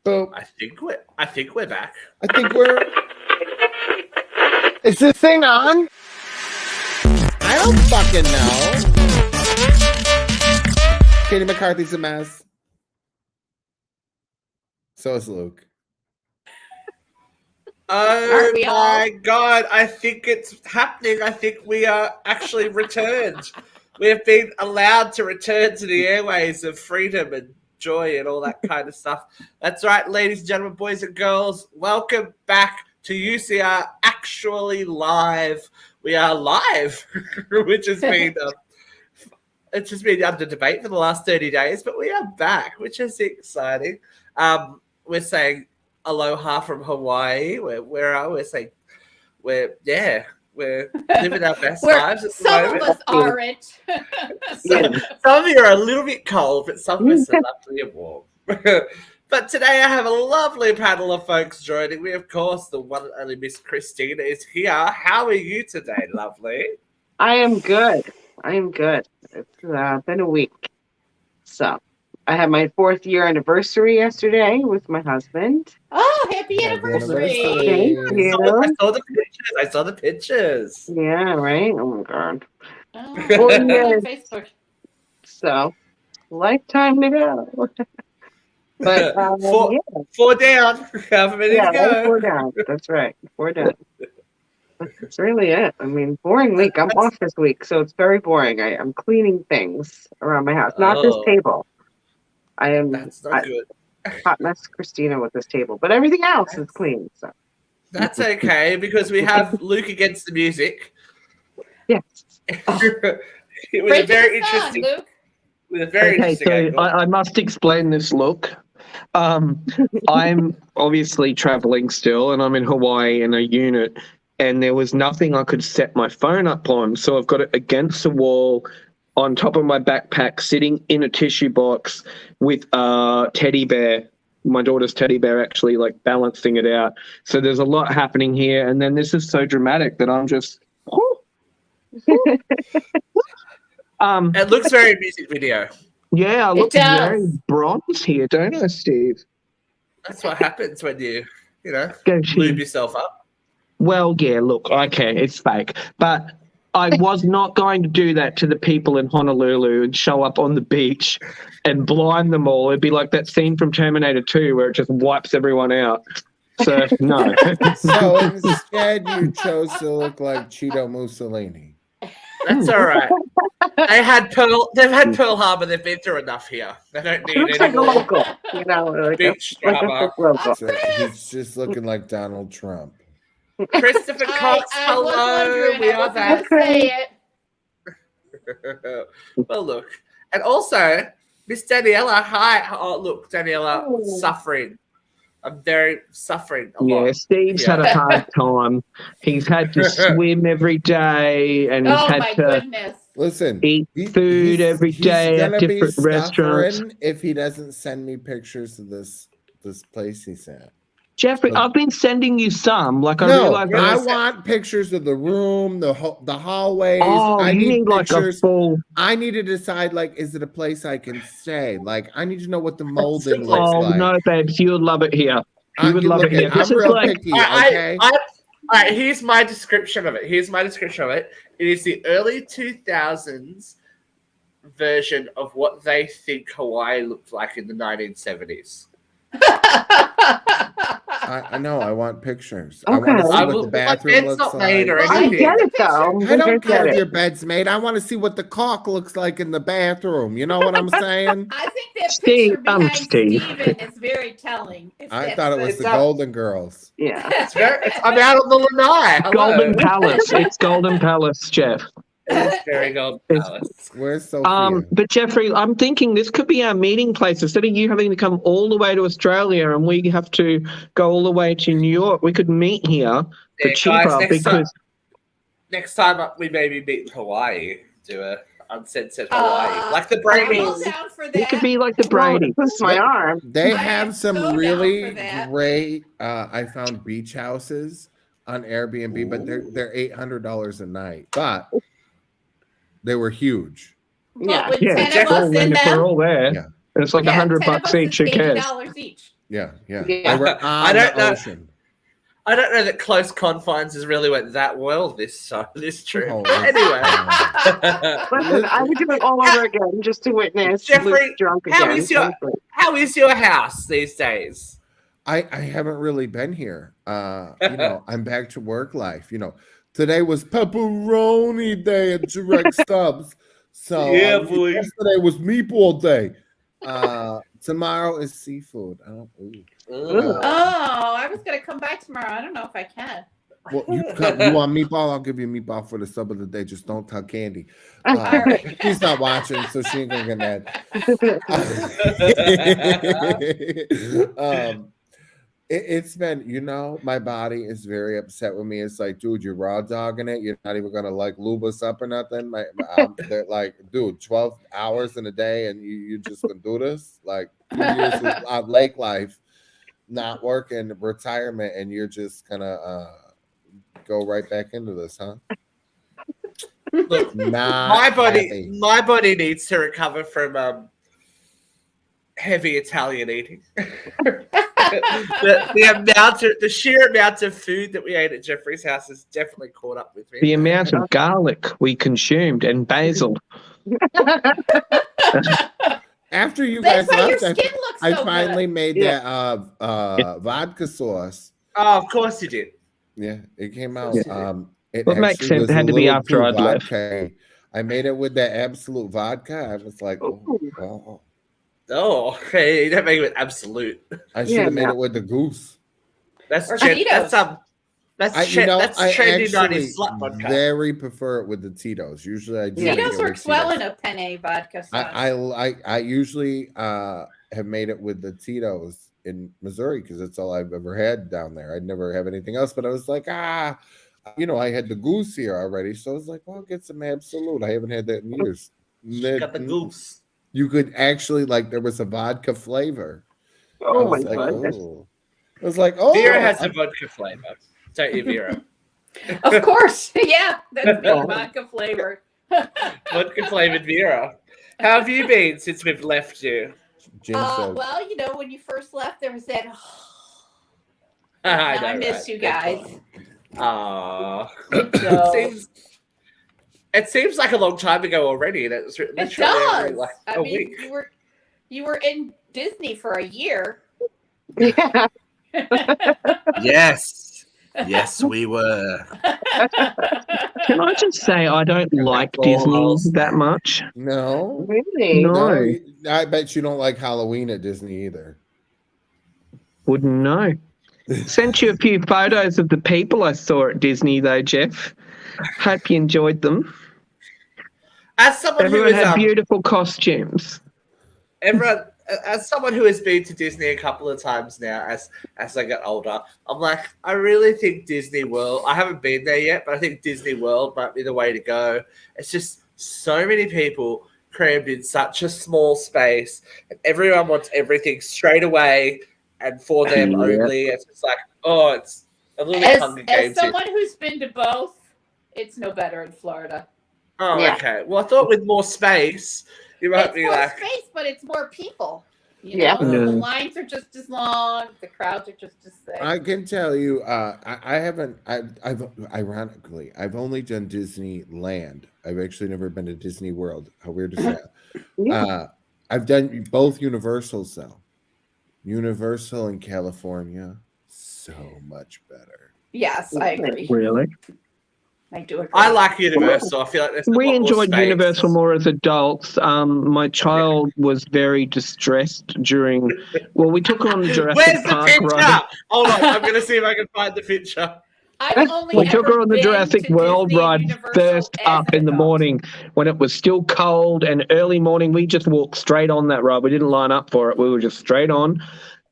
Boop. I think we're back. I think we're. Is this thing on? I don't fucking know. Katie McCarthy's a mess. So is Luke. Oh my God, I think it's happening. I think we are actually returned. We have been allowed to return to the airways of freedom and joy and all that kind of stuff. That's right, ladies and gentlemen, boys and girls. Welcome back to UCR Actually Live. We are live, which has been it's just been under debate for the last 30 days, but we are back, which is exciting. We're saying aloha from Hawaii. Where are we? We're living our best lives at the moment. Some of us aren't. Some of you are a little bit cold, but some of us are lovely and warm. But today I have a lovely panel of folks joining me. Of course, the one and only Miss Christina is here. How are you today, lovely? I am good. It's been a week. So I had my 4th year anniversary yesterday with my husband. Oh, happy anniversary. Thank you. I saw the pictures. Yeah, right? Oh my God. Oh, 4 on years. Facebook. So, lifetime to go. But four down. However many to go. 4 down. That's right. 4 down. That's really it. I mean, boring week. I'm off this week, so it's very boring. I'm cleaning things around my house. Not this table. That's not good. Hot mess Christina with this table, but everything else is clean. So that's okay because we have Luke against the music. Yes. It was a very interesting. Luke. With a very interesting angle. I must explain this look. I'm obviously traveling still, and I'm in Hawaii in a unit, and there was nothing I could set my phone up on, so I've got it against the wall on top of my backpack, sitting in a tissue box with a teddy bear, my daughter's teddy bear, actually, like balancing it out. So there's a lot happening here, and then this is so dramatic that I'm just... It looks very music video. Yeah, I look very bronze here, don't I, Steve? That's what happens when you Go lube yourself up. Well, yeah, look, okay, it's fake. But I was not going to do that to the people in Honolulu and show up on the beach and blind them all. It'd be like that scene from Terminator 2 where it just wipes everyone out. So, no. So instead, you chose to look like Cheeto Mussolini. That's all right. They've had Pearl Harbor. They've been through enough here. They don't need any more local, like beach drama. So he's just looking like Donald Trump. Christopher Cox, hello. We are back. Say it. Well, look, and also Miss Daniela. Hi. Oh, look, Daniela, suffering. I'm very suffering a lot. Yeah, Steve's had a hard time. He's had to swim every day, and he's had to eat food every day at different restaurants. If he doesn't send me pictures of this place he's at. Jeffrey, I've been sending you some. Like I want pictures of the room, the hallways. Oh, I need pictures. Like a full. I need to decide, like, is it a place I can stay? Like, I need to know what the molding looks like. Oh no, babes, you would love it here. You would love it here. I'm real picky. Okay. All right, here's my description of it. It is the early 2000s version of what they think Hawaii looked like in the 1970s. I know. I want pictures. Okay. I want to see what the bathroom looks like. I get it, though. I don't care if your bed's made. I want to see what the caulk looks like in the bathroom. You know what I'm saying? I think that picture behind Steven is very telling. I thought it was the Golden Girls. Yeah. I'm out on the lanai. Golden Palace. It's Golden Palace, Jeff. It's very Golden Palace. Where's Sophia? But Jeffrey, I'm thinking this could be our meeting place. Instead of you having to come all the way to Australia and we have to go all the way to New York, we could meet here for cheaper. Guys, next time up, we maybe meet in Hawaii. Do a Uncensored Hawaii, like the Brady's. It could be like the Brady's. Twist my arm. They have some really great. I found beach houses on Airbnb, but they're $800 a night. But they were huge. Yeah, yeah, we're all there. Yeah. And it's like $100 each. Who cares? Each. Yeah. Yeah. They were on I don't the know. ocean. I don't know that Close Confines has really went that well this trip. Oh, Anyway, Listen, I would do it all over again just to witness Jeffrey, Luke drunk how again. is your house these days? I haven't really been here. I'm back to work life. Today was pepperoni day at Direct Stubs. So Yeah, boy. yesterday was meatball day. Tomorrow is seafood. Ugh. I was gonna come back tomorrow. I don't know if I can. Well, you want meatball? I'll give you meatball for the sub of the day. Just don't tell Candy. All right. She's not watching, so she ain't gonna get mad. It's been, my body is very upset with me. It's like, dude, you're raw dogging it. You're not even gonna lube us up or nothing. They're like, dude, 12 hours in a day, and you just gonna do this? Like 2 years of lake life, not working, retirement, and you're just gonna go right back into this, huh? Look, my body needs to recover from heavy Italian eating. the sheer amount of food that we ate at Jeffrey's house has definitely caught up with me. The amount of garlic we consumed and basil. After you That's guys why your left, skin looks I so finally good. made that vodka sauce. Oh, of course you did. Yeah, it came out. Yeah. It Well, it makes actually sense. was It had a to be little after too I'd left. vodka. I made it with that absolute vodka. I was like, oh. Oh, hey, you don't make it with absolute. I should have made it with the goose. That's Or trendy Tito's. That's I trendy 90s actually slut vodka. very prefer it with the Tito's. Usually I do. Yeah. make it Tito's with works well Tito's. in a penne vodka sauce. I usually have made it with the Tito's in Missouri because that's all I've ever had down there. I'd never have anything else, but I was like, I had the goose here already, so I was like, well, I'll get some absolute. I haven't had that in years. Got the goose. You could actually there was a vodka flavor. Oh my I was like, goodness. oh. I was like, oh, Vera has a vodka flavor. Don't you, Vera? Of course. Yeah, that's me, vodka flavor. Vodka flavored Vera. How have you been since we've left you? Jim said, Well, when you first left, there was that. I I miss you guys. Aww. So, It seems like a long time ago already. That's it literally does. like I a mean, week. you were in Disney for a year. Yeah. Yes, we were. Can I just say I don't like Disney that much? no. Really? No. I bet you don't like Halloween at Disney either. Wouldn't know. Sent you a few photos of the people I saw at Disney, though, Jeff. Hope you enjoyed them. As someone Everyone who is had beautiful costumes. as someone who has been to Disney a couple of times now, as I get older, I'm like, I really think Disney World. I haven't been there yet, but I think Disney World might be the way to go. It's just so many people crammed in such a small space, and everyone wants everything straight away and for them only. It's just like, it's a little bit Hunger As Games. someone who's been to both, it's no better in Florida. Oh, Yeah. okay. Well, I thought with more space, you might It's be more like, space, but it's more people. Yeah. The Yeah. lines are just as long. The crowds are just as thick. I can tell you, I haven't. I've ironically, I've only done Disneyland. I've actually never been to Disney World. How weird is that? Yeah. I've done both Universals though. Universal in California, so much better. Yes, I agree. Really? I do agree. I like Universal. I feel like there's a We lot more enjoyed space. Universal more as adults. My child was very distressed during. Well, we took her on the Jurassic Where's the Park picture? ride. Hold on, I'm gonna see if I can find the picture. I've only We took ever her on the been Jurassic to World Disney and ride Universal first as up an in the adult. morning when it was still cold and early morning. We just walked straight on that ride. We didn't line up for it. We were just straight on.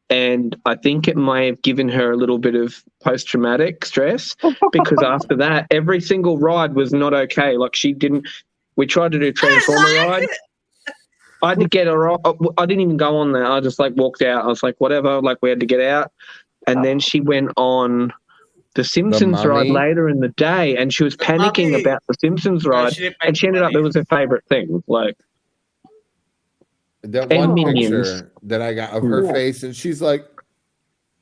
And I think it may have given her a little bit of post-traumatic stress because after that, every single ride was not okay. Like we tried to do Transformer ride. I had to get her off. I didn't even go on that. I just walked out. I was like, whatever. We had to get out. And then she went on the Simpsons ride Mummy? later in the day and she was panicking Mummy? about the Simpsons No, ride. she didn't make And she ended up, money. it was her favorite thing. That And one Minions. picture that I got of her face, and she's like,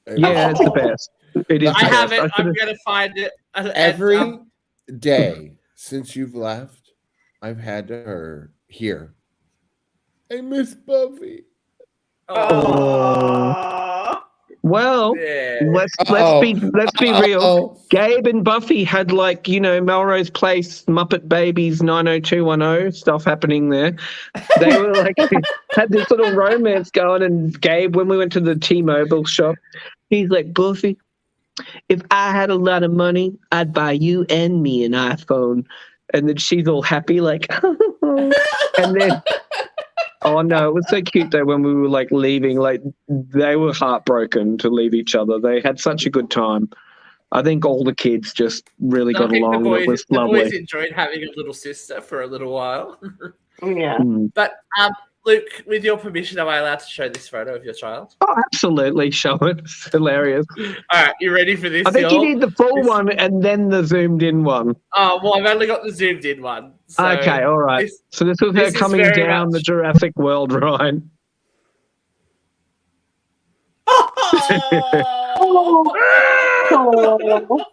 Yeah, it's the best. It is. I the have best. it. I'm going to find it. Every day since you've left, I've had to hear, I miss Buffy. Oh. Well, Yeah. let's Uh-oh. be real. Uh-oh. Gabe and Buffy had Melrose Place, Muppet Babies, 90210 stuff happening there. They were had this little romance going, and Gabe, when we went to the T-Mobile shop, he's like, Buffy, if I had a lot of money, I'd buy you and me an iPhone. And then she's all happy, and then, oh no, it was so cute though when we were leaving, they were heartbroken to leave each other. They had such a good time. I think all the kids just really got along. It was the lovely. boys enjoyed having a little sister for a little while. Yeah. But Luke, with your permission, am I allowed to show this photo of your child? Oh, absolutely. Show it. It's hilarious. All right, you ready for this? I think you y'all? need the full one and then the zoomed in one. Oh, well, I've only got the zoomed in one. So Okay, all right. So this was her this is coming very down the much- Jurassic World ride. Oh,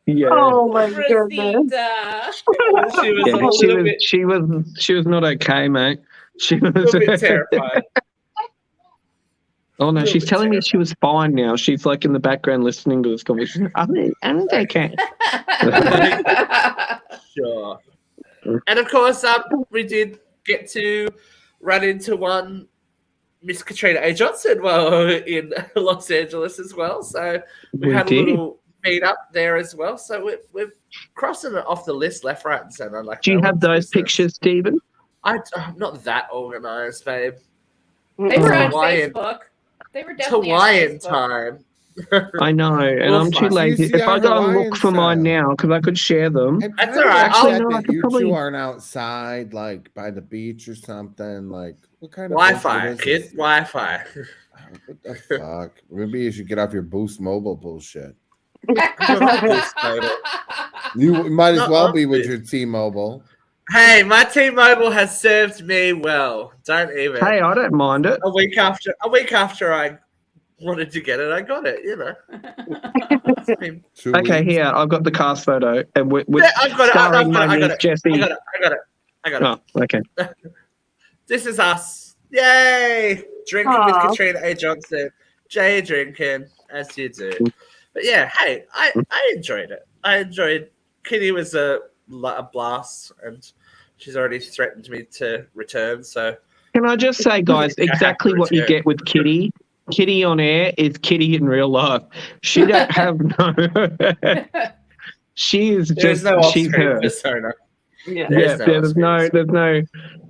Yeah. oh my goodness. Rosita. She was Yeah, a little bit she was not okay, mate. She was terrified. Oh no, Little she's bit telling me she was fine now. She's in the background listening to this conversation. I'm okay. Sure. And of course, we did get to run into one Miss Katrina A. Johnson while in Los Angeles as well. So we had did. a little meet up there as well. So we're crossing it off the list left, right, and center. Do you have those pictures, Stephen? I'm not that organized, babe. They were on Hawaiian- Facebook. They were definitely Hawaiian on Facebook. time. I know, and Well, I'm too fine. lazy. You see If I our go and Hawaiian look for mine style. now, because I could share them. I'm That's kind of all right. upset No, I that could you probably- two aren't outside, by the beach or something. What kind of Wi-Fi, bullshit is kid. this? Wi-Fi. What the fuck? Maybe you should get off your Boost Mobile bullshit. You might as Not well on be with this. your T-Mobile. Hey, my T-Mobile has served me well. Don't even. Hey, I don't mind it. A week after I wanted to get it, I got it. It's been- 2 Okay, weeks. here I've got the cast photo, and with Yeah, I've got it. starring I my got niece it. Jessie. I got it. Oh, okay. This is us. Yay! Drinking with Aw. Katrina A. Johnson. Jay drinking, as you do. But yeah, hey, I enjoyed it. I enjoyed Kitty was a blast, and she's already threatened me to return, so Can I just say, guys, exactly what you get with Kitty? Kitty on air is Kitty in real life. She don't have no. She is there's just no she's off-screen her. persona. Yeah. There's no There's no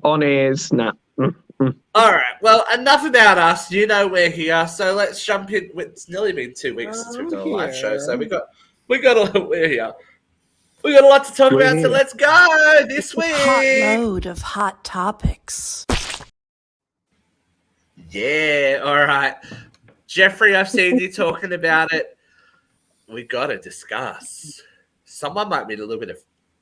on airs. Nah. All right. Well, enough about us. You know we're here, so let's jump in. It's nearly been 2 weeks since we've done a live show, so we're here. We got a lot to talk We're about, so here. let's go this It's a hot week. load of hot topics. Yeah. All right, Jeffrey. I've seen you talking about it. We got to discuss. Someone might be in a little bit of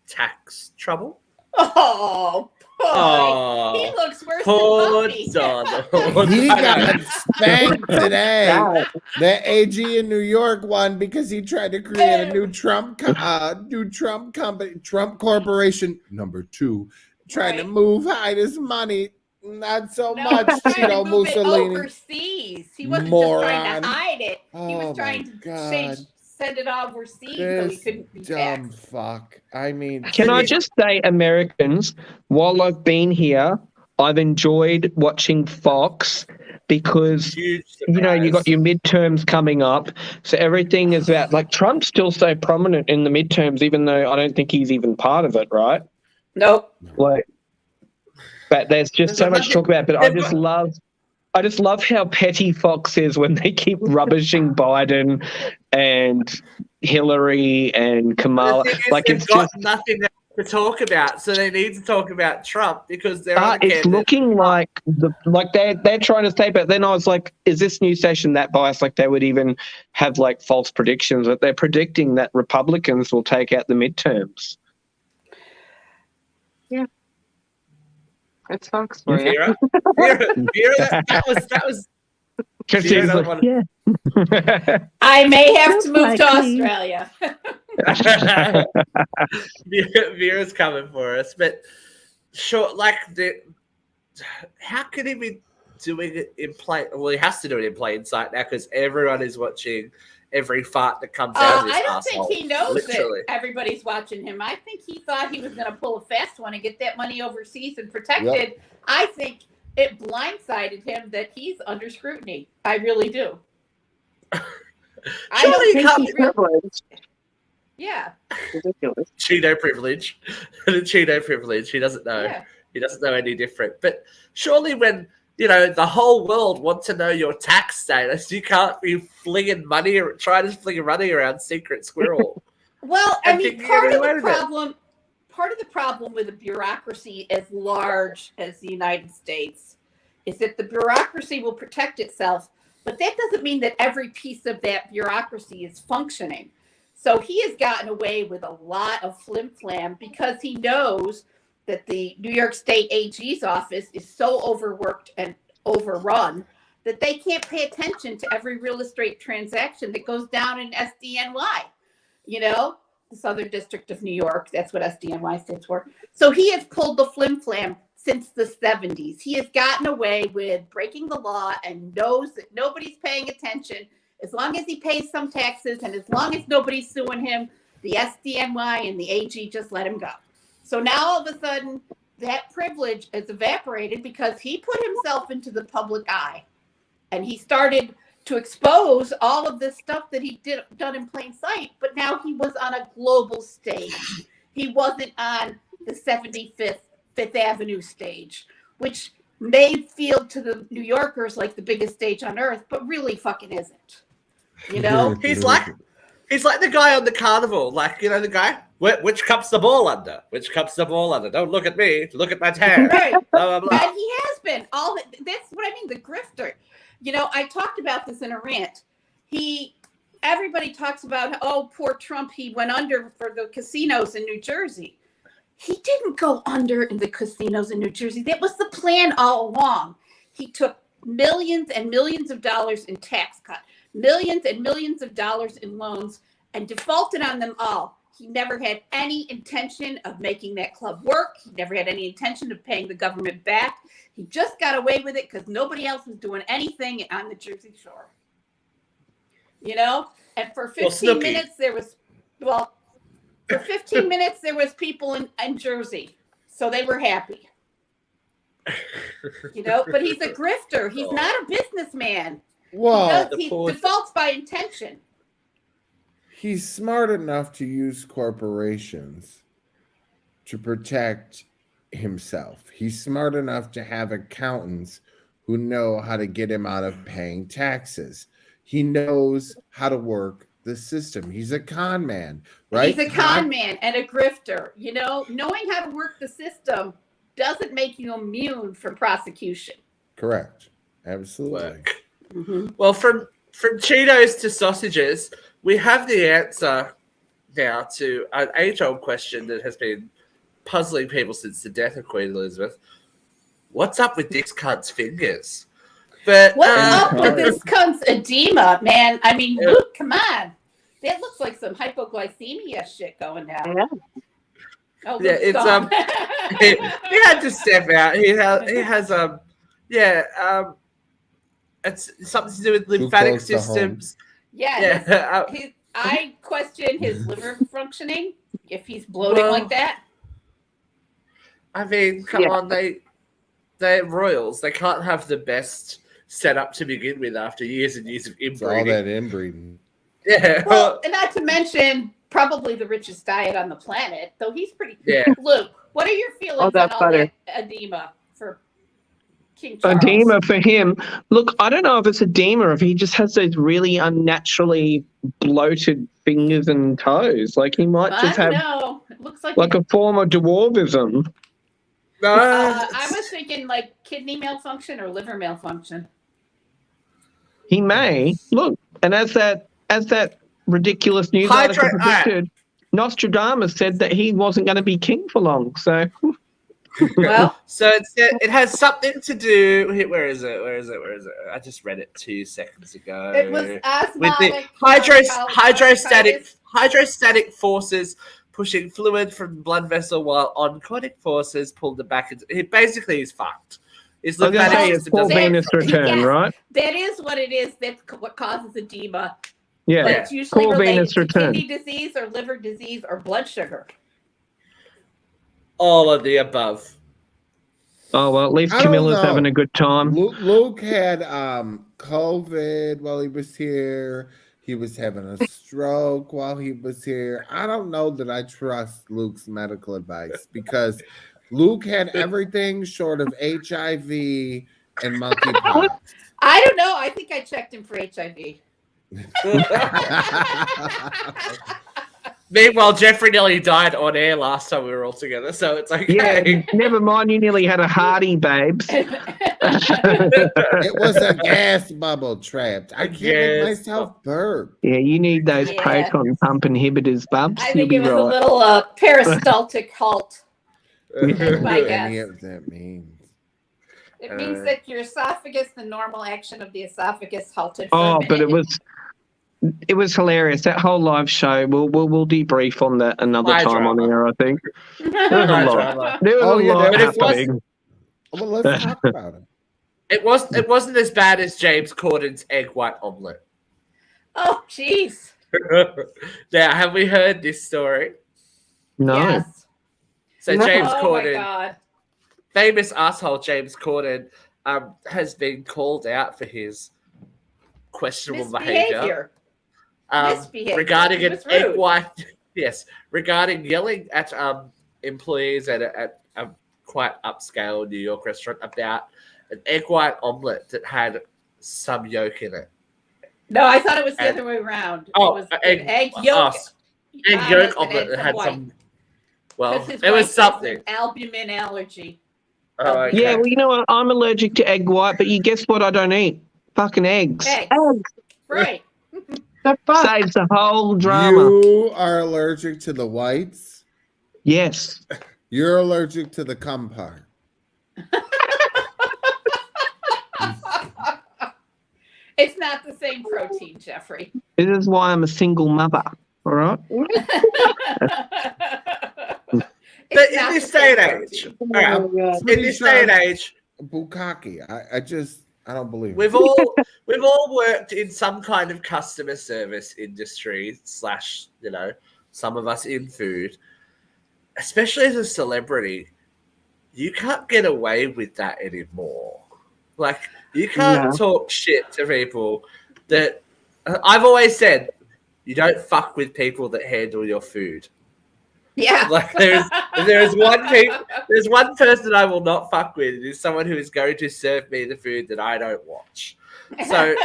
tax trouble. Oh, boy. Oh, He looks worse poor than Buffy. Donald. He I got know. spanked today. Yeah. The AG in New York won because he tried to create a new Trump company, Trump Corporation #2, trying to Right. move hide money. Not so No, much, he was trying Tito to move it Mussolini. overseas. He wasn't just trying Moron. to hide it. He Oh was my trying to God. send it overseas so he This couldn't be dumb taxed. fuck. I mean, Can I just say, Americans, while I've been here, I've enjoyed watching Fox because Huge you got surprise. your midterms coming up, so everything is about Trump's still so prominent in the midterms, even though I don't think he's even part of it, right? Nope. But there's just so much to talk about. But I They've just love how petty Fox is when they keep rubbishing Biden and Hillary and Kamala. The thing is, Like they've it's got just. nothing to talk about, so they need to talk about Trump because they're on It's looking like they're trying to say, but then I was like, is this news station that biased? Like they would even have false predictions that they're predicting that Republicans will take out the midterms. That's Fox for you. Vera, that Because Vera he's doesn't like, want yeah. I may have to Look move to like me. Australia. Vera's coming for us, but sure, like how could he be doing it in plain? Well, he has to do it in plain sight now because everyone is watching every fart that comes out of his I don't asshole. think he knows literally. that everybody's watching him. I think he thought he was going to pull a fast one and get that money overseas and protected. Yep. I think it blindsided him that he's under scrutiny. I really do. I Surely don't you think can't he be really, Privilege. yeah, Ridiculous. Cheeto privilege. The Cheeto privilege. He doesn't know. yeah. He doesn't know any different. But surely when, the whole world wants to know your tax status, you can't be flinging money or trying to fling money around secret squirrel. Well, I I mean, think part you're of the aware of it. problem with a bureaucracy as large as the United States is that the bureaucracy will protect itself, but that doesn't mean that every piece of that bureaucracy is functioning. So he has gotten away with a lot of flim-flam because he knows that the New York State AG's office is so overworked and overrun that they can't pay attention to every real estate transaction that goes down in SDNY. The Southern District of New York. That's what SDNY stands for. So he has pulled the flim-flam since the 70s. He has gotten away with breaking the law and knows that nobody's paying attention. As long as he pays some taxes and as long as nobody's suing him, the SDNY and the AG just let him go. So now all of a sudden, that privilege is evaporated because he put himself into the public eye and he started to expose all of this stuff that he done in plain sight. But now he was on a global stage. He wasn't on the 75th Fifth Avenue stage, which may feel to the New Yorkers like the biggest stage on earth, but really fucking isn't. He's like the guy on the carnival, the guy. Which cup's the ball under? Which cup's the ball under? Don't look at me. Look at my tan. Right. Blah, blah, blah. And he has been that's what I mean. The grifter. I talked about this in a rant. Everybody talks about, oh, poor Trump. He went under for the casinos in New Jersey. He didn't go under in the casinos in New Jersey. That was the plan all along. He took millions and millions of dollars in tax cut, millions and millions of dollars in loans, and defaulted on them all. He never had any intention of making that club work. He never had any intention of paying the government back. He just got away with it because nobody else was doing anything on the Jersey Shore. And for 15 minutes there was, for 15 minutes there was people in Jersey. So they were happy. But he's a grifter. He's not a businessman. Well, He defaults by intention. he's smart enough to use corporations to protect himself. He's smart enough to have accountants who know how to get him out of paying taxes. He knows how to work the system. He's a con man, right? He's a con man and a grifter. Knowing how to work the system doesn't make you immune from prosecution. Correct. Absolutely. Mm-hmm. Well, from Cheetos to sausages, we have the answer now to an age-old question that has been puzzling people since the death of Queen Elizabeth. What's up with this cunt's fingers? But What's up with this cunt's edema, man? I mean, Luke, come on. That looks like some hypoglycemia shit going down. Yeah. Oh, yeah, Luke's it's gone. he had to step out. It's something to do with lymphatic close to home. systems. Yeah. I question his liver functioning if he's bloating like that. I mean, come on, they're royals. They can't have the best setup to begin with after years and years of It's all inbreeding. that inbreeding. Yeah. Well, and not to mention probably the richest diet on the planet, though he's pretty. Yeah. Luke, what are your feelings on that all butter. that edema for King Charles? Edema for him. Look, I don't know if it's edema, if he just has those really unnaturally bloated fingers and toes. Like he might just I have know. It looks like like a form of dwarvism. No. I was thinking like kidney malfunction or liver malfunction. He may. Look, and as that ridiculous news article predicted, Nostradamus said that he wasn't going to be king for long. So Well, So it has something to do. Where is it? I just read it 2 seconds ago. it was With the osmotic bronchitis. hydrostatic forces pushing fluid from the blood vessel, while onconic forces pulled it back. Basically, he's fucked. His I was going to lymphatic say it's system poor doesn't work venous properly. return, Yes. right? That is what it is. That's what causes edema. Yeah. But it's usually Poor related venous to return. kidney disease or liver disease or blood sugar. All of the above. Oh, well, at least I don't Camilla's know. having a good time. Luke had COVID while he was here. He was having a stroke while he was here. I don't know that I trust Luke's medical advice because Luke had everything short of HIV and monkeypox. I don't know. I think I checked him for HIV. Meanwhile, Jeffrey nearly died on air last time we were all together, so it's okay. Yeah, never mind. You nearly had a hearty, babes. It was a gas bubble trapped. I can't make myself burp. Yeah, you need those Yeah. proton pump inhibitors, bubs. I You'll think be it was a right. little peristaltic halt. I don't know My what guess. any of that means. It means that your esophagus, the normal action of the esophagus, halted. For a Oh, but minute. it was hilarious. That whole live show. We'll debrief on that another My time drama. on air. I think there was a My lot. drama. There was Oh, a yeah, lot there was- happening. Well, let's talk about it. It wasn't as bad as James Corden's egg white omelet. Oh, jeez. Now, have we heard this story? No. Yes. So No. James Oh my Corden, God. famous asshole James Corden, has been called out for his questionable behavior. Misbehavior. Regarding He an was egg rude. white, yes, regarding yelling at employees at a quite upscale New York restaurant about an egg white omelet that had some yolk in it. No, I thought it was the And- other way around. Oh, it was egg- an egg yolk. Egg yolk omelet that had some. Well, Because his it wife was has something. an albumin allergy. Oh, okay. Yeah, well, you know what? I'm allergic to egg white, but you guess what? I don't eat fucking eggs. Eggs. Eggs. Right. The fuck? Saves the whole drama. You are allergic to the whites. Yes. You're allergic to the cum part. It's not the same protein, Jeffrey. This is why I'm a single mother. All right. But in this day and age, Oh my God. in this day and age, Bukkake. I don't believe it. we've all worked in some kind of customer service industry / some of us in food. Especially as a celebrity, you can't get away with that anymore. Like, you can't No. talk shit to people that I've always said, you don't fuck with people that handle your food. Yeah. Like, there's one person I will not fuck with. It is someone who is going to serve me the food that I don't watch. So,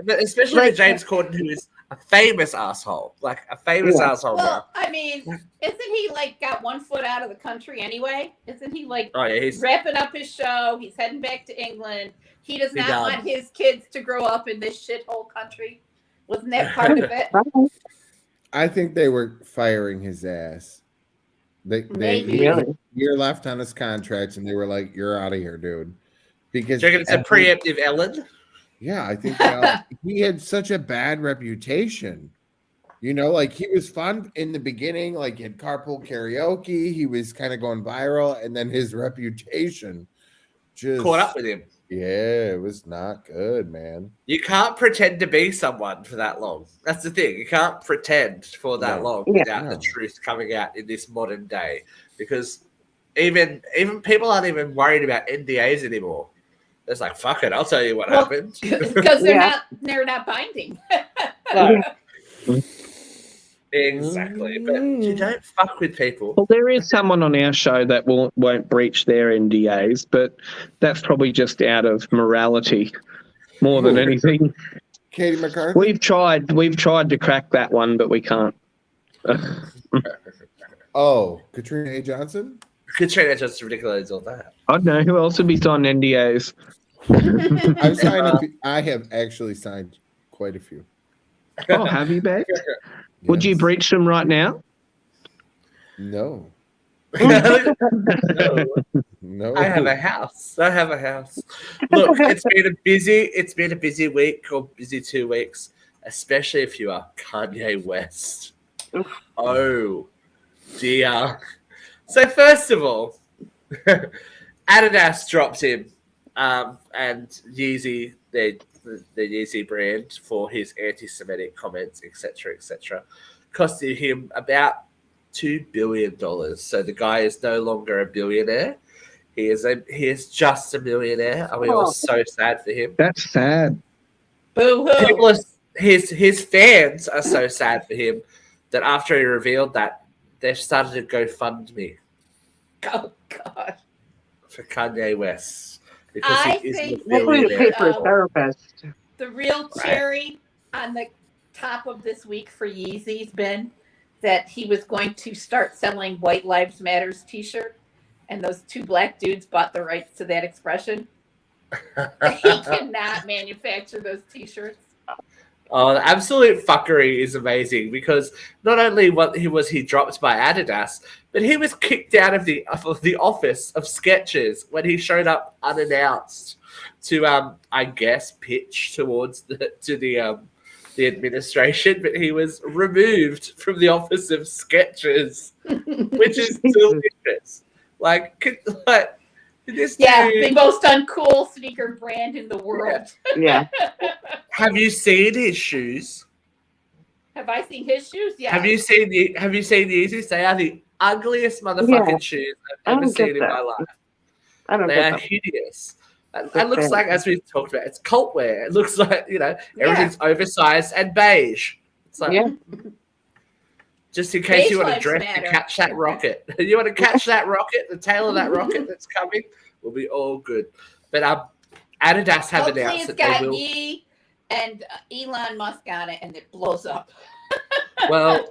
but especially with James Corden, who is a famous asshole, like a famous Yeah. asshole. Well, I mean, isn't he like got one foot out of the country anyway? Isn't he like Oh yeah, he's wrapping up his show? He's heading back to England. He does He not does. want his kids to grow up in this shithole country. Wasn't that part of it? I think they were firing his ass. Maybe. He- Really? year left on his contract, and they were like, "You're out of here, dude." Because do you reckon it's a preemptive Ellen? Yeah, I think he had such a bad reputation. You know, like he was fun in the beginning, like he had carpool karaoke. He was kind of going viral, and then his reputation just Caught up with him. Yeah, it was not good, man. You can't pretend to be someone for that long. That's the thing. You can't pretend for that No. long Yeah. without No. the truth coming out in this modern day. Because even people aren't even worried about NDAs anymore. It's like, fuck it, I'll tell you what Well, happened. Because Yeah. they're not binding. No. Exactly. But you don't fuck with people. Well, there is someone on our show that won't breach their NDAs, but that's probably just out of morality more than anything. Katie McCarthy. We've tried to crack that one, but we can't. Oh, Katrina A. Johnson. Katrina just ridiculous all that. I don't know who else would be signing NDAs. I've signed. I have actually signed quite a few. Oh, have you, babe? Would you Yes. breach them right now? No. No, No. I have a house. I have a house. Look, it's been a busy week or busy 2 weeks, especially if you are Kanye West. Oh dear. So first of all, Adidas dropped him, and Yeezy, the Yeezy brand, for his anti-Semitic comments, etc., costing him about $2 billion. So the guy is no longer a billionaire. He is just a millionaire, and we are so sad for him. That's sad. Boo People hoo. are, his fans are so sad for him that after he revealed that, they've started a GoFundMe Oh God. for Kanye West because I he is a think Hopefully to billionaire. pay for a therapist. the real cherry on the top of this week for Yeezy's been that he was going to start selling White Lives Matters t-shirt, and those two black dudes bought the rights to that expression. He cannot manufacture those t-shirts. Oh, the absolute fuckery is amazing because not only was he dropped by Adidas, but he was kicked out of the office of Skechers when he showed up unannounced to I guess pitch towards the administration, but he was removed from the office of Skechers, which is delicious. Like this dude, the most uncool sneaker brand in the world. Yeah. have you seen his shoes? Have I seen his shoes? Yeah. Have you seen the Yeezys? They are the ugliest motherfucking shoes I I've ever don't seen get in that. my life. I don't They get are that. hideous. It looks like, as we've talked about, it's cult wear. It looks like, everything's oversized and beige. It's like, Yeah. just in case you Beige want to lives dress to matter. catch that rocket. You want to catch that rocket, the tail of that rocket that's coming, will be all good. But Adidas have Hopefully announced it's that got they will. Yee and Elon Musk on it, and it blows up. Well,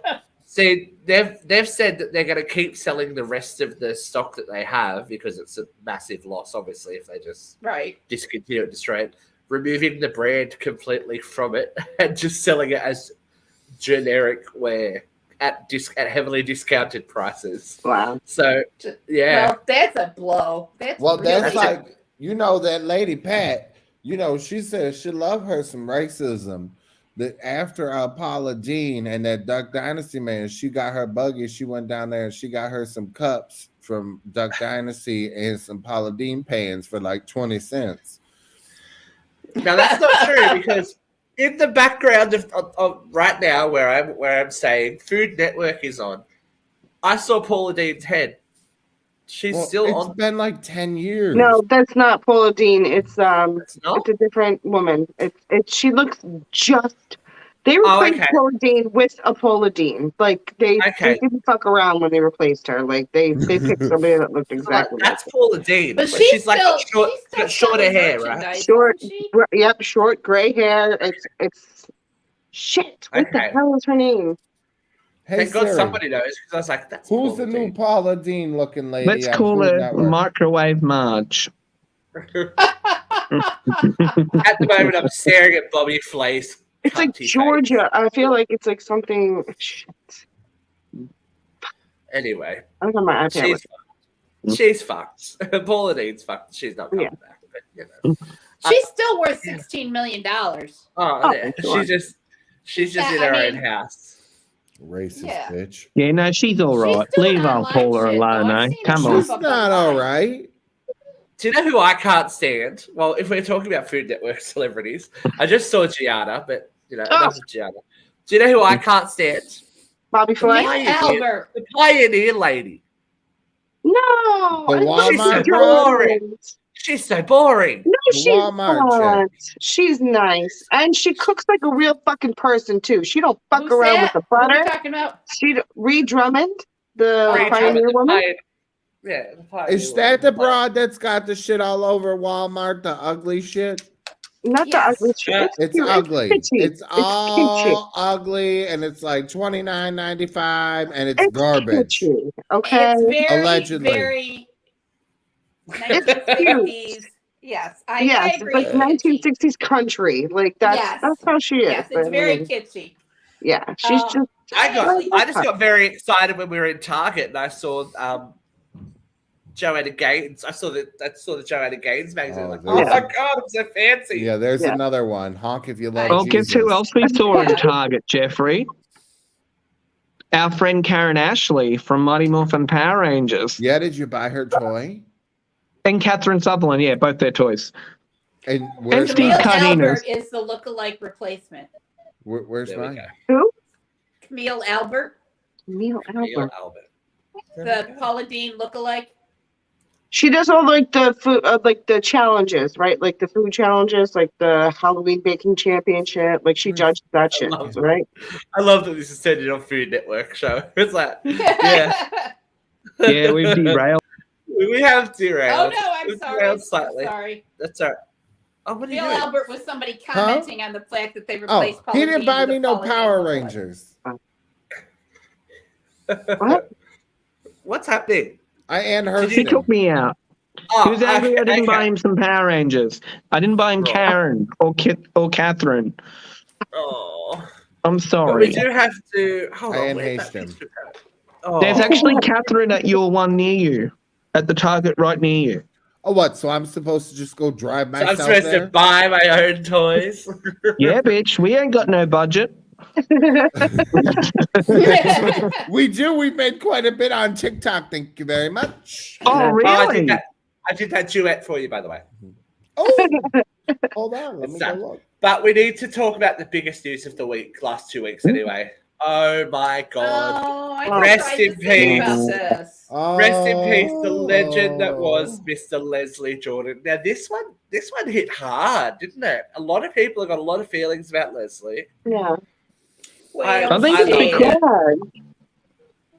see, they've said that they're going to keep selling the rest of the stock that they have because it's a massive loss, obviously, if they just Right. discontinue it, destroy it, removing the brand completely from it and just selling it as generic wear at heavily discounted prices. Wow. So, yeah. Well, that's a blow. That's That's really like, that lady Pat, she said she loved her some racism. That after Paula Dean and that Duck Dynasty man, she got her buggy. She went down there and she got her some cups from Duck Dynasty and some Paula Dean pans for like 20 cents. Now that's not true because in the background of right now where I'm saying Food Network is on, I saw Paula Dean's head. She's still it's on. It's been like 10 years. No, that's not Paula Dean. It's It's not? it's a different woman. She looks just. They replaced Paula Dean with a Paula Dean. Like they didn't fuck around when they replaced her. Like they picked somebody that looked exactly. That's Paula Dean, But she's like still got shorter hair, right? merchandise, Short, isn't she? yep, short gray hair. It's shit. What the hell is her name? Hey, Thank God Siri, somebody knows because I was like, that's who's Paula the Dean. new Paula Dean looking lady? Let's on call Food her Network? Microwave Marge. At the moment, I'm staring at Bobby Flay's. It's like cunty Georgia. I feel like it's like something. Shit. face. Anyway, I don't have my iPad. she's fucked. Paula Dean's fucked. She's not coming back. But, She's still worth $16 million. Oh, yeah. sure. She's just in her own house. Racist Yeah. bitch. Yeah, no, she's all She's right. doing Leave old online Paula shit, alone, though. I've eh? seen her Come show on. She's up not online. all right. Do you know who I can't stand? Well, if we're talking about Food Network celebrities, I just saw Gianna, but enough of Gianna. Do you know who I can't stand? Bobby Flay? Miss Albert. The Pioneer lady. No. The I thought She's so Walmart boring. She's so boring. No, The she's Walmart not. She's nice, and she cooks like a real fucking person too. She don't fuck Who's around that? with the What are we butter. talking about? Ree Drummond, the Ree Pioneer Drummond, the woman. Yeah, the Pioneer Is that the woman. broad that's got the shit all over Walmart? The ugly shit? Not Yes. the ugly shit. Yeah. It's cute. ugly. It's kitschy. It's all ugly, and it's like $29.95, and it's It's garbage. kitschy, okay. It's very, Allegedly. very It's 1960s. Yes, I Yes, it's agree. like It's kitschy. 1960s country. Like that's Yes. how she is. Yes, it's very mean, kitschy. yeah, she's just I just got very excited when we were in Target and I saw Joanna Gaines. I saw the Joanna Gaines magazine. Oh, Like, there's my a- God, I'm so fancy. Yeah, there's Yeah. another one. Honk if you love Oh, Oh, guess Jesus. who else we saw Yeah. in Target, Jeffrey? Our friend Karen Ashley from Mighty Morphin Power Rangers. Yeah, did you buy her toy? And Catherine Sutherland, yeah, both their toys. And where's Steve Camille mine? Cardenas. Albert is the look-alike replacement. Where's There we mine? go. Who? Camille Albert, Neil Neil Albert. Albert. the Paula Deen look-alike. She does all like the food, like the challenges, right? Like the food challenges, like the Halloween baking championship. Like she judges that shit, love it. right? I love that this is turned into a Food Network show. It's like, yeah. Yeah, we've derailed. We have derailed. Oh no, I'm We've sorry. derailed I'm slightly. sorry. That's all right. Oh, what are you Camille doing? Albert was somebody commenting on the fact that they replaced Oh, Paula he didn't Deen buy with me a no Paula Deen Power look-alike. Rangers. What? What's happening? I and Did her. He took me out. Oh, He was angry I didn't buy okay. him some Power Rangers. I didn't buy him Right. Karen or Catherine. Oh. I'm But sorry. we do have to. Hold I on. am Where's that Hastem. picture at? Oh. There's actually Catherine at your one near you, at the Target right near you. Oh, what? So I'm supposed to just go drive So I'm myself supposed there? to buy my own toys. Yeah, bitch, we ain't got no budget. We do. We've made quite a bit on TikTok. Thank you very much. Oh, Oh, really? I did that duet for you, by the way. Oh, hold on. Let me What's go that? look. But we need to talk about the biggest news of the week, last 2 weeks anyway. Oh my God. Oh, I Rest tried in to think about peace. this. Rest in peace, the legend that Oh. was Mr. Leslie Jordan. Now this one hit hard, didn't it? A lot of people have got a lot of feelings about Leslie. Yeah. I think it's love it. because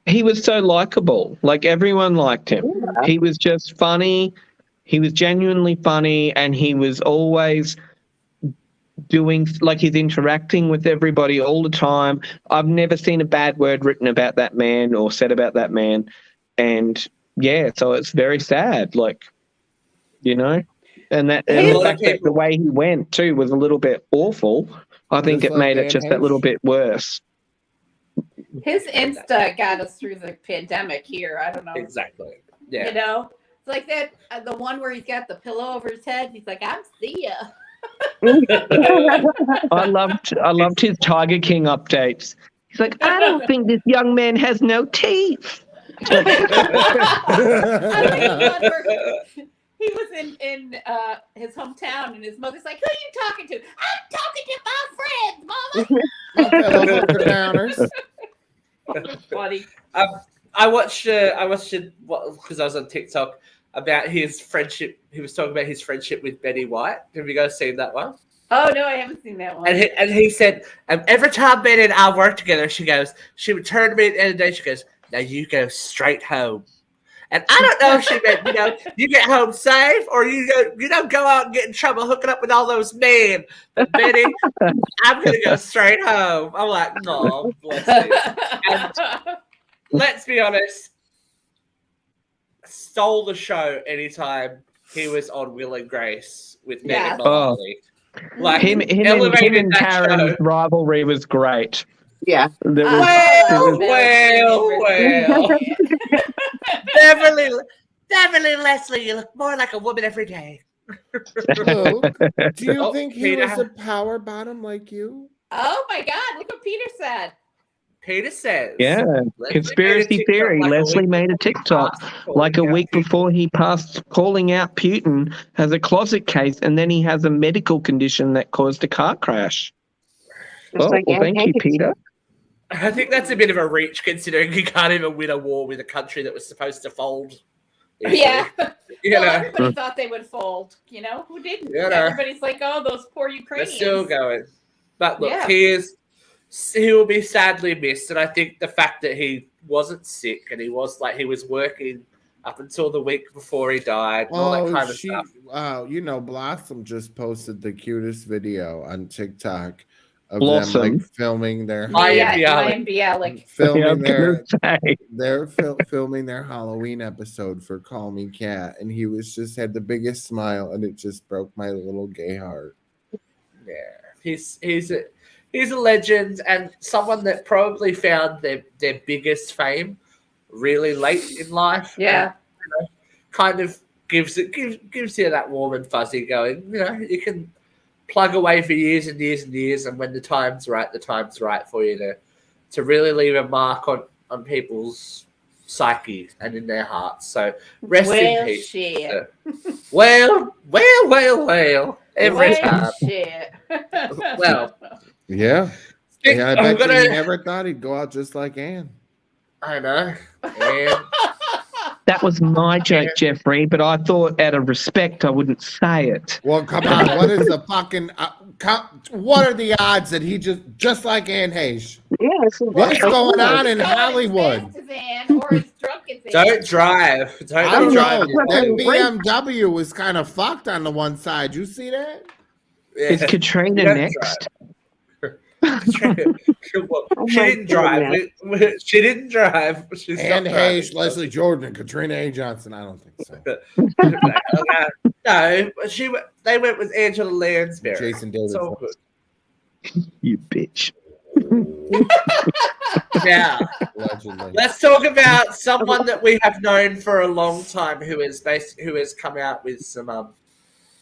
he was so likable. Like everyone liked him. Yeah. He was just funny. He was genuinely funny, and he was always doing, like, he's interacting with everybody all the time. I've never seen a bad word written about that man or said about that man. And yeah, so it's very sad, like, you know, and the fact that the way he went too was a little bit awful. I think Just it like made it Dan just that Hayes. little bit worse. His Insta got us through the pandemic here. I don't know. Exactly. Yeah. You know, it's like that the one where he's got the pillow over his head. He's like, "I'm see ya." I loved his Tiger King updates. He's like, I don't think this young man has no teeth. I like the one where he was in his hometown, and his mother's like, "Who are you talking to?" "I'm talking to my friends, Mama." My fellow hooker downers. Funny. I watched it because I was on TikTok about his friendship. He was talking about his friendship with Betty White. Have you guys seen that one? Oh no, I haven't seen that one. And he said, every time Betty and I worked together, she would turn to me at the end of the day. She goes, "Now you go straight home." And I don't know if she meant, you get home safe, or you don't go out and get in trouble hooking up with all those men. But Betty, I'm gonna go straight home. I'm like, no, bless you. And let's be honest, stole the show anytime he was on Will and Grace with Yeah. Megan Mullally. Like Him elevated and that Karen's show. rivalry was great. Yeah. There was- Well. Beverly Leslie, you look more like a woman every day. Luke, do you Oh, think he Peter. was a power bottom like you? Oh my God! Look what Peter said. Peter says. Yeah, Leslie made a conspiracy TikTok theory. like Leslie week made a TikTok like a calling week out before he passed, calling out Putin as a closet case, and then he has a medical condition that caused a car crash. Just like well, Aunt thank you, Hank's. Peter. I think that's a bit of a reach, considering he can't even win a war with a country that was supposed to fold. Yeah. You Well, know, everybody thought they would fold. You know who didn't? You know. Everybody's like, "Oh, those poor they're Ukrainians." still going. But look, Yeah. he will be sadly missed, and I think the fact that he wasn't sick and he was working up until the week before he died, and all that kind of stuff. Wow, Blossom just posted the cutest video on TikTok of Blossom. them like filming their Lion Lion Bialik. filming Yeah, I was their gonna say. they're filming their Halloween episode for Call Me Cat, and he was just had the biggest smile, and it just broke my little gay heart. Yeah, he's a legend, and someone that probably found their biggest fame really late in life. Yeah. kind of gives you that warm and fuzzy going. You can plug away for years and years and years, and when the time's right for you to really leave a mark on people's psyche and in their hearts. So rest in peace. Shit. Well. Every time. Shit. Well. Yeah. Yeah, I bet you he never thought he'd go out just like Anne. I know. And That was my joke, Jeffrey, but I thought out of respect I wouldn't say it. Well, come on. What is the fucking... what are the odds that he just like Anne Hayes? Yeah, What's going on in Hollywood? Don't drive. I don't know. That BMW was kind of fucked on the one side. You see that? Yeah. Is Katrina next? She didn't drive. She didn't drive. Anne Hayes, Leslie Jordan, and Katrina A. Johnson. I don't think so. No, they went with Angela Lansbury. Jason Davis. So good. You bitch. Now, let's talk about someone that we have known for a long time who has come out with some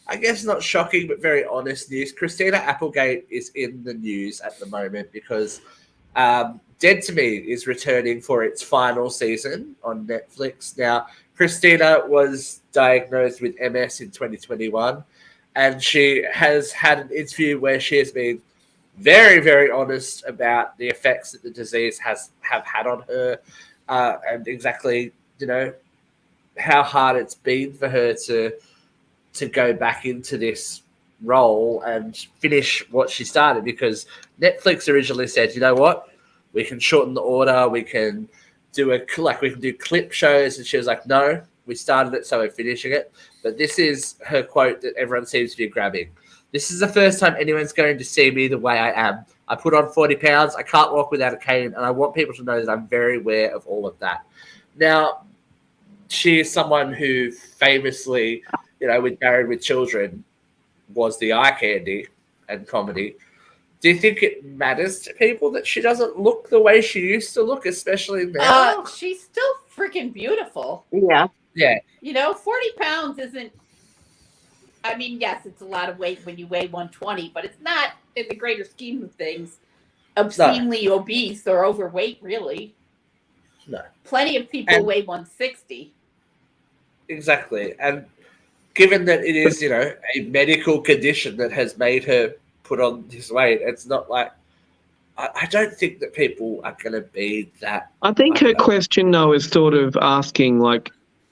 I guess not shocking, but very honest news. Christina Applegate is in the news at the moment because Dead to Me is returning for its final season on Netflix. Now, Christina was diagnosed with MS in 2021, and she has had an interview where she has been very, very honest about the effects that the disease have had on her, and exactly, how hard it's been for her to go back into this role and finish what she started, because Netflix originally said, you know what, we can shorten the order, we can do clip shows, and she was like, no, we started it, so we're finishing it. But this is her quote that everyone seems to be grabbing. This is the first time anyone's going to see me the way I am. I put on 40 pounds, I can't walk without a cane, and I want people to know that I'm very aware of all of that. Now, she is someone who famously, with Married with Children, was the eye candy and comedy. Do you think it matters to people that she doesn't look the way she used to look, especially now? She's still freaking beautiful. Yeah. Yeah. 40 pounds isn't, I mean, yes, it's a lot of weight when you weigh 120, but it's not, in the greater scheme of things, obscenely obese or overweight, really. No. Plenty of people weigh 160. Exactly. And given that it is, a medical condition that has made her put on this weight, it's not like, I don't think that people are going to be that. I think her question, though, is sort of asking, like,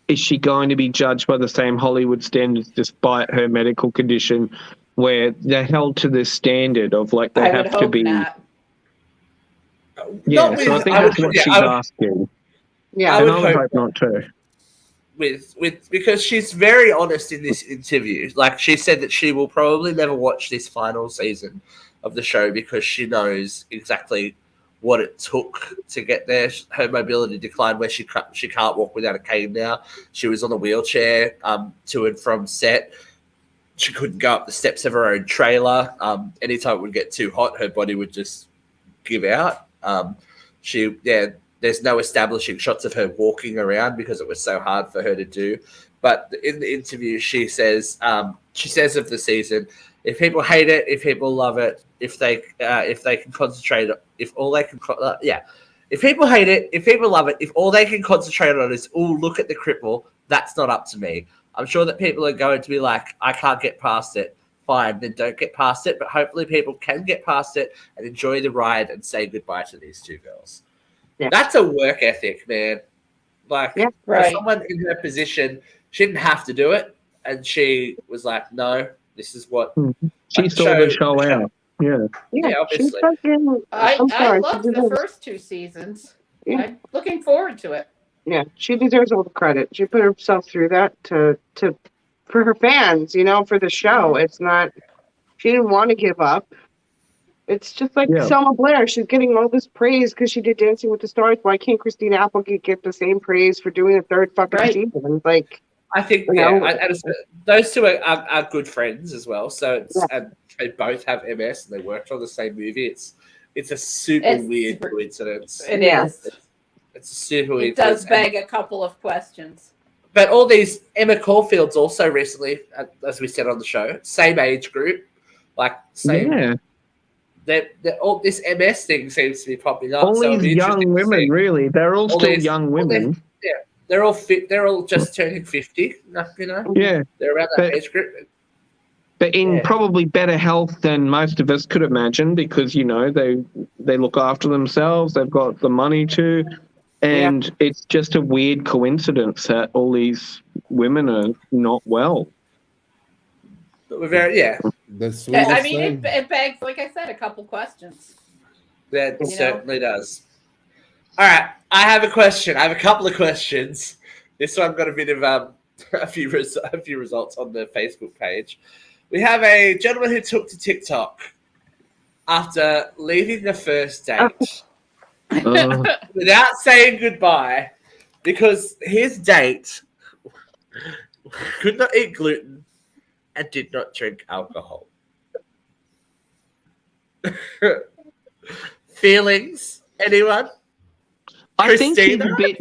is she going to be judged by the same Hollywood standards despite her medical condition, where they're held to this standard of, like, they have to be. Not. Yeah, so I think that's what she's asking. Yeah, and I would hope not too. Because she's very honest in this interview. Like, she said that she will probably never watch this final season of the show because she knows exactly what it took to get there. Her mobility declined where she can't walk without a cane now. She was on a wheelchair to and from set. She couldn't go up the steps of her own trailer. Anytime it would get too hot, her body would just give out. There's no establishing shots of her walking around because it was so hard for her to do. But in the interview, she says of the season, if people hate it, if people love it, if they can concentrate, if people hate it, if people love it, if all they can concentrate on is, oh, look at the cripple, that's not up to me. I'm sure that people are going to be like, I can't get past it. Fine, then don't get past it. But hopefully people can get past it and enjoy the ride and say goodbye to these two girls. Yeah. That's a work ethic, man. Like, for someone in her position, she didn't have to do it. And she was like, no, this is what... She saw the show out. Yeah, obviously. I loved the first two seasons. Yeah. I'm looking forward to it. Yeah, she deserves all the credit. She put herself through that for her fans, for the show. It's not... She didn't want to give up. It's just like Selma Blair. She's getting all this praise because she did Dancing with the Stars. Why can't Christina Applegate get the same praise for doing a third fucking season? Like, I think those two are good friends as well. So and they both have MS and they worked on the same movie. It's a super weird coincidence. It is. It's a super weird. It does beg a couple of questions. But all these Emma Caulfield's also recently, as we said on the show, same age group, like same. Yeah. All this MS thing seems to be popping up. All so these young women, really. They're all still young women. They're all fit. They're all just turning 50. You know. Yeah. They're around that age group. But in probably better health than most of us could imagine, because they look after themselves. They've got the money to, and it's just a weird coincidence that all these women are not well. But we're very The sweetest I mean, thing. it begs, like I said, a couple questions. That certainly does. All right, I have a question. I have a couple of questions. This one got a bit of a few results on the Facebook page. We have a gentleman who took to TikTok after leaving the first date without saying goodbye because his date could not eat gluten and did not drink alcohol. Feelings? Anyone? I think he's Christina?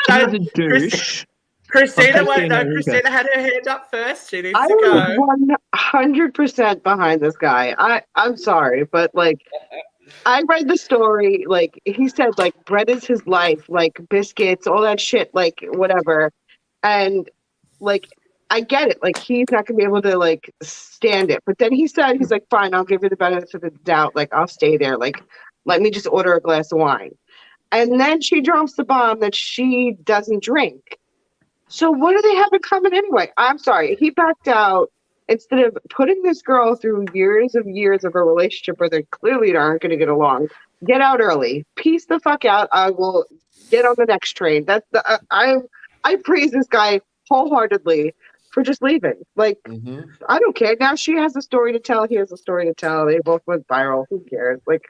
a douche. Christina, wait, no, Christina had her hand up first. She needs I to go. was 100% behind this guy. I'm sorry, but like, I read the story. Like he said, like bread is his life, like biscuits, all that shit, like whatever. And like, I get it. Like he's not gonna be able to like stand it. But then he's like, fine, I'll give you the benefit of the doubt. Like I'll stay there. Like let me just order a glass of wine. And then she drops the bomb that she doesn't drink. So what do they have in common anyway? I'm sorry. He backed out instead of putting this girl through years of a relationship where they clearly aren't going to get along. Get out early. Peace the fuck out. I will get on the next train. I praise this guy wholeheartedly for just leaving. Like, I don't care. Now she has a story to tell. He has a story to tell. They both went viral. Who cares? Like,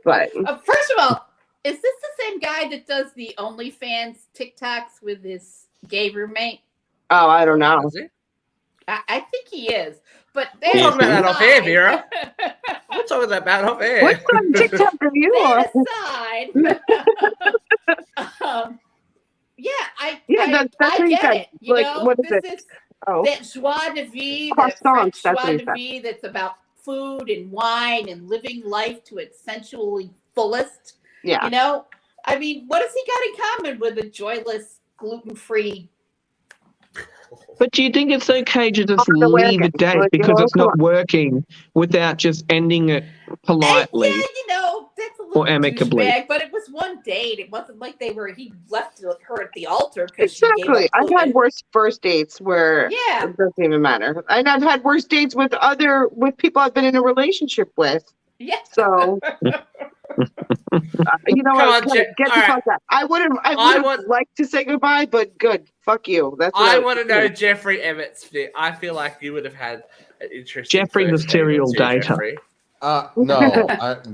But first of all, is this the same guy that does the OnlyFans TikToks with his gay roommate? Oh, I don't know. Is it? I think he is. But We're talking about that off air, Vera. We're talking about that off air. What kind of TikTok are you on? That aside, I that's what he get said. it. You Like, know, what is this it? is Oh, that joie de vivre, that Croissants, French that's what joie he de said. vivre that's about food and wine and living life to its sensually fullest. yeah. You know, I mean, what has he got in common with a joyless, gluten-free? But do you think it's okay to just On the leave a wagon. date Like, because it's come not on. working without just ending it politely? Yeah, you know, that's a little Or amicably. douchebag, but it was one date. It wasn't like he left her at the altar because Exactly. she gave up I've had gluten. worse first dates where Yeah. it doesn't even matter. And I've had worse dates with people I've been in a relationship with. Yeah. So, you know Come what? on, Get the all right. fuck out. I would have liked to say goodbye, but good. Fuck you. That's what I want to know Jeffrey Emmett's fit. I feel like you would have had an interesting. Jeffrey the first date serial or two, dater. Jeffrey. No,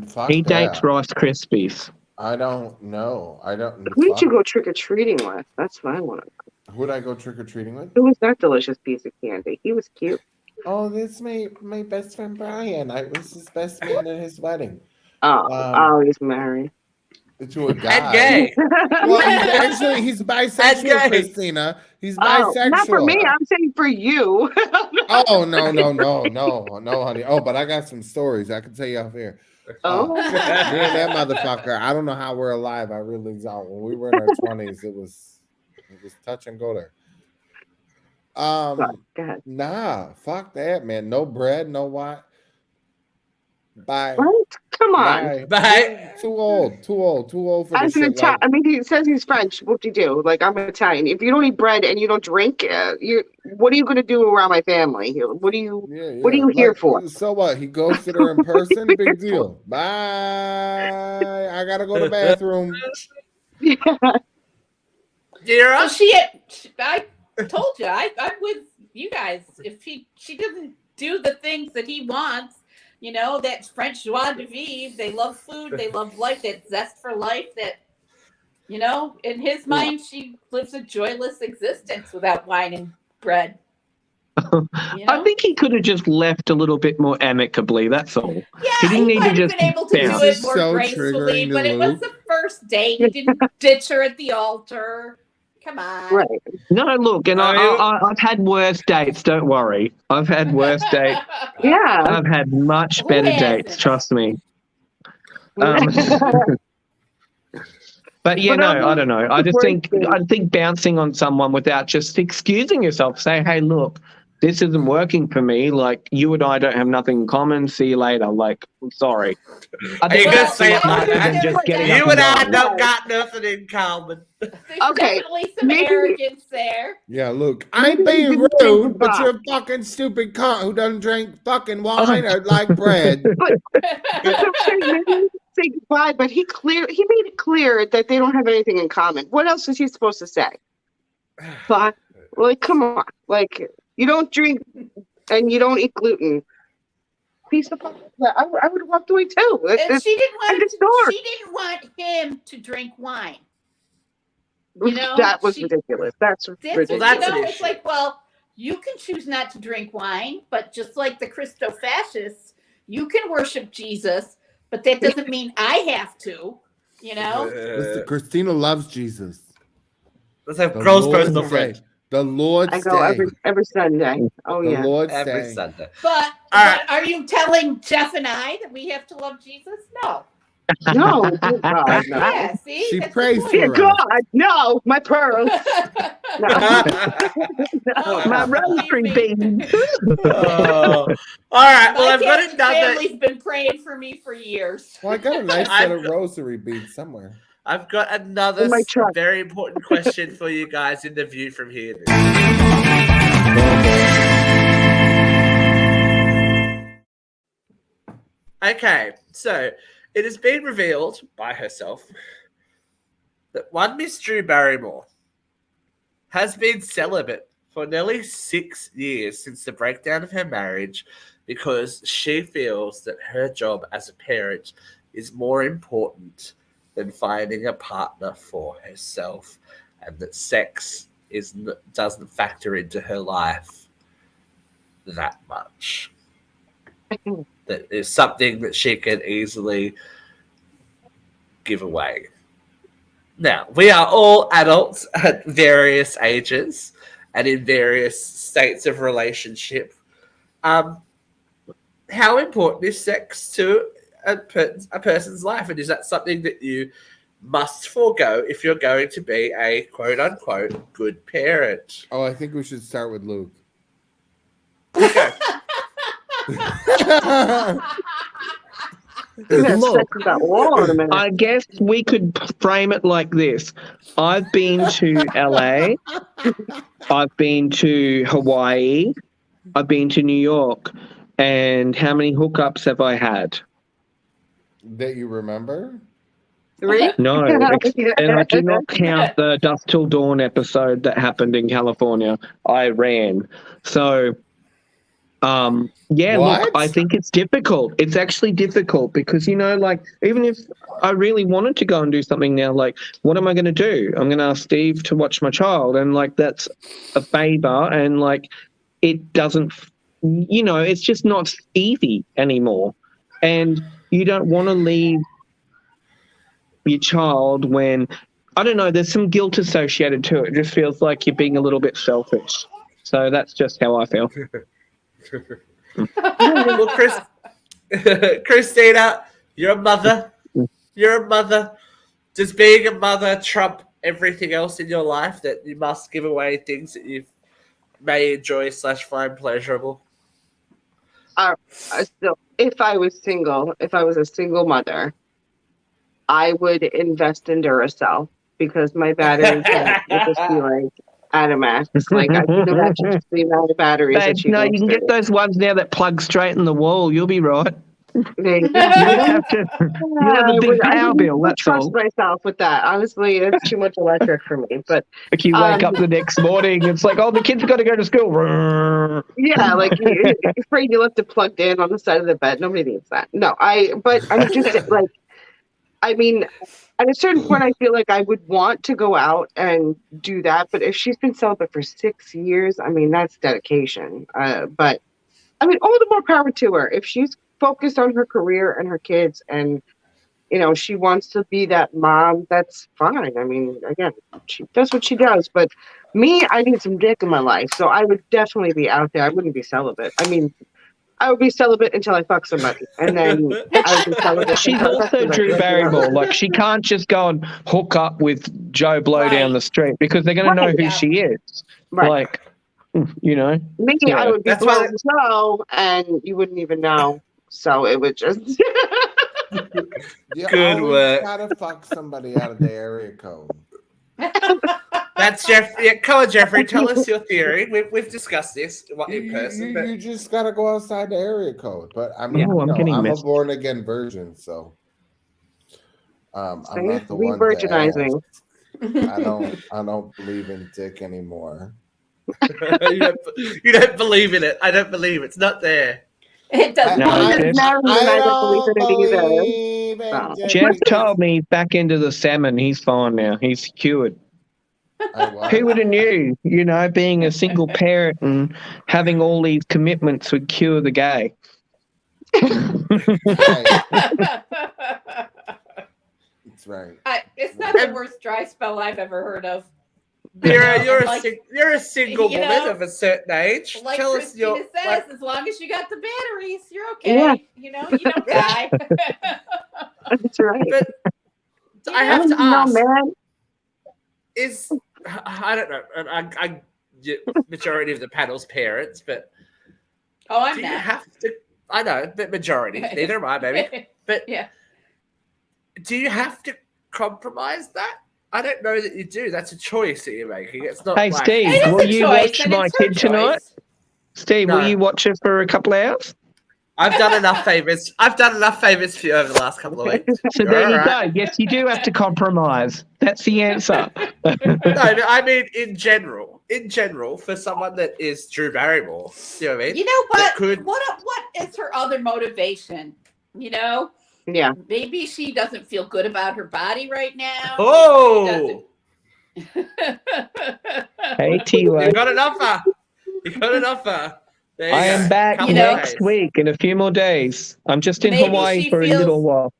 fuck He that. dates Rice Krispies. I don't know. I don't. Who did you go trick or treating with? That's what I want to know. Who'd I go trick or treating with? Who was that delicious piece of candy? He was cute. Oh, this my best friend Brian. I was his best man at his wedding. Oh, he's married. To a guy. And gay. Well, he's bisexual, Christina. He's bisexual. Not for me. I'm saying for you. Oh no, honey. Oh, but I got some stories I can tell you off here. Oh, Me and that motherfucker. I don't know how we're alive. I really don't. When we were in our 20s, it was touch and go there. go ahead. Nah, fuck that, man. No bread, no what. Bye. What? Come on. Bye. Too old for this As an shit. Italian, I mean, he says he's French. What do you do? Like, I'm Italian. If you don't eat bread and you don't drink, what are you going to do around my family? What are you here for? So what? He ghosted her in person? Big deal. Bye. I gotta go to the bathroom. Yeah. Vera? I told you, I'm with you guys. If she doesn't do the things that he wants, you know, that French joie de vivre, they love food, they love life, that zest for life, that, you know, in his mind, she lives a joyless existence without wine and bread. You know? I think he could have just left a little bit more amicably. That's all. Yeah, he didn't need might to have just been able to bounce. do it This is more so gracefully, triggering to but it was Luke. the first date. He didn't ditch her at the altar. Come on. Right. No, look, and I've had worse dates. Don't worry. I've had worse dates. Yeah. I've had much Who better hasn't? dates. Trust me. But yeah, But no, I don't know. I just worst think bouncing on someone without just excusing yourself, say, hey, look, this isn't working for me. Like, you and I don't have nothing in common. See you later. Like, I'm sorry. I Are you think gonna that's say a lot it like nicer that? than just getting up You and and I going. don't got nothing in common. There's Okay, definitely some maybe- arrogance there. Yeah, look, I ain't Maybe we being didn't say rude, but goodbye. you're a fucking stupid cunt who doesn't drink fucking wine or like bread. That's what I'm saying. Maybe we didn't say goodbye, but he made it clear that they don't have anything in common. What else is he supposed to say? But like, come on, like you don't drink and you don't eat gluten. Piece of fuck. I would have walked away too. And she didn't end of story. want. She didn't want him to drink wine. You know, that was ridiculous. That's ridiculous. Well, that's you know, an it's issue. like, well, you can choose not to drink wine, but just like the Christo-fascists, you can worship Jesus, but that doesn't mean I have to. You know, Listen, Christina loves Jesus. Let's have The gross Lord's personal Day. friend The Lord's I go Day. every Sunday. Oh The yeah. Lord's every Day. Sunday. but are you telling Jeff and I that we have to love Jesus? No. No, dear God, no. Yeah, see, She that's the prays point. Dear for us. God, no, my pearls. No. My Oh, rosary believe me. beads. Oh. All right. Well, My I've got Catholic another. family's been praying for me for years. Well, I got a nice set of rosary beads somewhere. I've got another In my truck. very important question for you guys in the view from here. Okay, so it has been revealed by herself that one Miss Drew Barrymore has been celibate for nearly 6 years since the breakdown of her marriage because she feels that her job as a parent is more important than finding a partner for herself, and that sex doesn't factor into her life that much. That is something that she can easily give away. Now, we are all adults at various ages and in various states of relationship. How important is sex to a person's life? And is that something that you must forego if you're going to be a quote-unquote good parent? Oh, I think we should start with Luke. Okay. Look, that wall in a minute. I guess we could frame it like this. I've been to LA, I've been to Hawaii, I've been to New York, and how many hookups have I had? That you remember? 3? No, and I do not count the Dusk Till Dawn episode that happened in California. I ran. So, yeah, What? look, I think it's difficult. It's actually difficult because, like, even if I really wanted to go and do something now, like, what am I going to do? I'm going to ask Steve to watch my child, and, like, that's a favor, and, like, it doesn't, it's just not easy anymore. And you don't want to leave your child when, I don't know, there's some guilt associated to it. It just feels like you're being a little bit selfish. So that's just how I feel. Well, Christina, you're a mother. You're a mother. Does being a mother trump everything else in your life, that you must give away things that you may enjoy / find pleasurable? So if I was a single mother, I would invest in Duracell because my battery would just be like at a max. Like I can imagine just the amount of batteries that she No, goes you can get through. those ones now that plug straight in the wall. You'll be right. They- You don't have to. You have a big I power wouldn't bill. That's trust all. myself with that. Honestly, it's too much electric for me. But Like you wake up the next morning, it's like, oh, the kids got to go to school. yeah, like you're afraid you left it plugged in on the side of the bed. Nobody needs that. No, but I'm just like, I mean, at a certain point, I feel like I would want to go out and do that. But if she's been celibate for 6 years, I mean, that's dedication. But I mean, all the more power to her. If she's focused on her career and her kids and you know, she wants to be that mom. That's fine. I mean, again, that's what she does. But me, I need some dick in my life, so I would definitely be out there. I wouldn't be celibate. I mean, I would be celibate until I fuck somebody, and then I would be celibate She's until I fuck also somebody. Drew Like, you know? Barrymore. Like, she can't just go and hook up with Joe Blow down Right. the street because they're going to know Right. who Yeah. she is. Right. Like, you know. Me, Yeah. I would be That's why blowing Joe, and you wouldn't even know. So it would just. You Good always work. gotta fuck somebody out of the area code. That's Jeff. Yeah, come on, Jeffrey. Tell us your theory. We've discussed this in person. But You just gotta go outside the area code. But I mean, Oh, I'm getting I'm a messed. born again virgin, so I'm not the one to Re-virginizing. ask. I don't believe in dick anymore. you don't believe in it. I don't believe it's not there. It doesn't. No, I, Jeff. No, I don't believe in it either. believe in No. dick. Jeff told me he's back into the salmon. He's fine now. He's cured. Who would have knew, you know, being a single parent and having all these commitments would cure the gay? That's right. It's not the worst dry spell I've ever heard of. Mira, Like- you're a single you woman know, of a certain age. Like Tell us Christina your. says, Like, as long as you got the batteries, you're okay. Yeah. You know, you don't die. That's right. but I have to don't know, ask: man. is I don't know. I majority of the panel's parents, but Oh, I'm do you not. have to? I know, but majority. Neither am I, maybe. But Yeah. do you have to compromise that? I don't know that you do. That's a choice that you're making. It's not. Hey, like, Steve, It is will a you choice, watch and my it's her kid tonight? choice. Steve, will No. you watch it for a couple of hours? I've done enough favors. I've done enough favors for you over the last couple of weeks. So You're there you all right. go. Yes, you do have to compromise. That's the answer. No, I mean in general, for someone that is Drew Barrymore, you know what I mean? You know That what? could- What is her other motivation? You know, Yeah. maybe she doesn't feel good about her body right now. Oh, Hey, T-Way. you got an offer. You got an offer. There you I go. am back Couple know- of next days. week in a few more days. I'm just in Maybe Hawaii she for a little feels- while.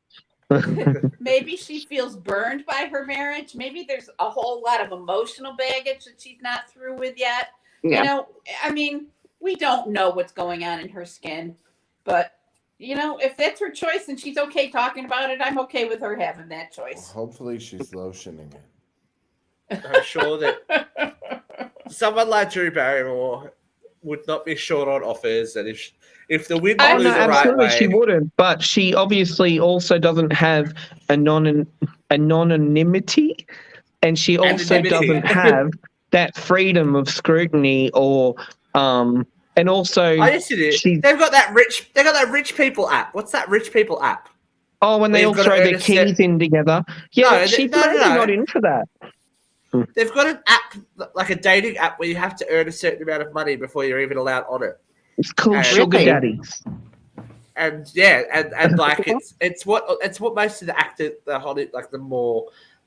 Maybe she feels burned by her marriage. Maybe there's a whole lot of emotional baggage that she's not through with yet. Yeah. You know, I mean, we don't know what's going on in her skin, but you know, if that's her choice and she's okay talking about it, I'm okay with her having that choice. Hopefully she's lotioning it. I'm sure that someone like Drew Barrymore would not be short on offers, and if the wind Oh, blew No, the right absolutely, way, she wouldn't. But she obviously also doesn't have anonymity, and she also Anonymity. doesn't have that freedom of scrutiny or and also I used to do. she They've got that rich people app. What's that rich people app? when they They've all got to throw earn their a set- keys in together. Yeah, No, she's no, maybe no. not in for that. They've got an app, like a dating app, where you have to earn a certain amount of money before you're even allowed on it. It's called And- sugar Really? daddies. And yeah, and like it's what most of the actors, the more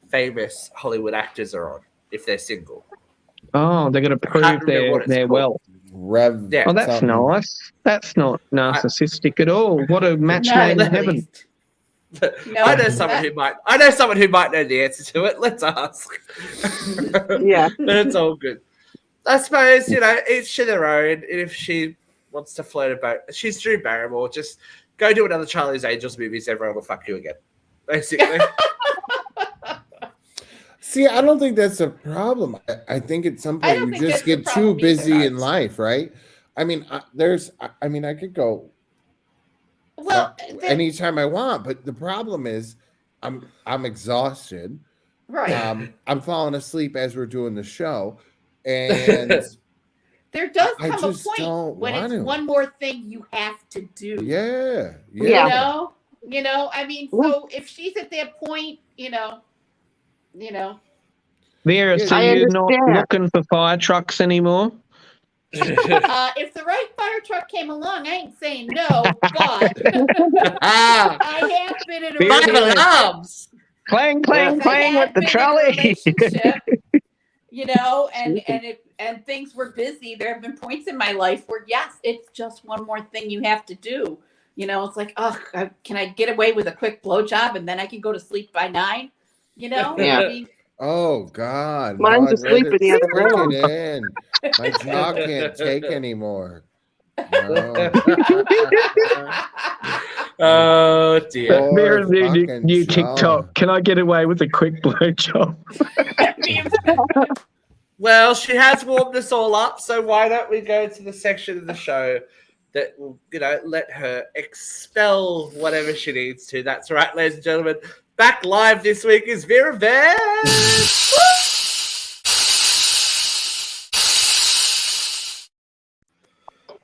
famous Hollywood actors are on if they're single. Oh, they're going to can't prove remember what it's their called. wealth. Rev. Yeah. Oh, that's something. nice. That's not narcissistic at all. What a match Not made in in the heaven. least. No, I know someone who might. I know someone who might know the answer to it. Let's ask. Yeah. But it's all good. I suppose each to their own. If she wants to float a boat, she's Drew Barrymore. Just go do another Charlie's Angels movies. Everyone will fuck you again. Basically. See, I don't think that's a problem. I think at some I point don't you think just that's the get too problem busy either. in life, right? I mean, I could go Well, anytime I want, but the problem is, I'm exhausted. right. I'm falling asleep as we're doing the show, and There does I come a just point don't when want it's to. one more thing you have to do. yeah. Yeah. You know. I mean, so if she's at that point, Vera, Yeah, so I you're not understand. looking for fire trucks anymore? if the right fire truck came along, I ain't saying no, but Ah, I have been in a Vera, five Really? alarms. Clang, clang, Yes, I clang have with the been in a trolley. relationship, and things were busy. There have been points in my life where yes, it's just one more thing you have to do. You know, it's like, oh, can I get away with a quick blowjob and then I can go to sleep by 9? You know? Yeah. I mean, Oh God! Now Mine's I'd asleep rather in the other stick room. it in. My jaw can't take anymore. No. Oh dear. But Poor Mira's new, fucking new jaw. TikTok. Can I get away with a quick blowjob? Well, she has warmed us all up, so why don't we go to the section of the show that will, let her expel whatever she needs to. That's right, ladies and gentlemen. Back live this week is Vera Vance.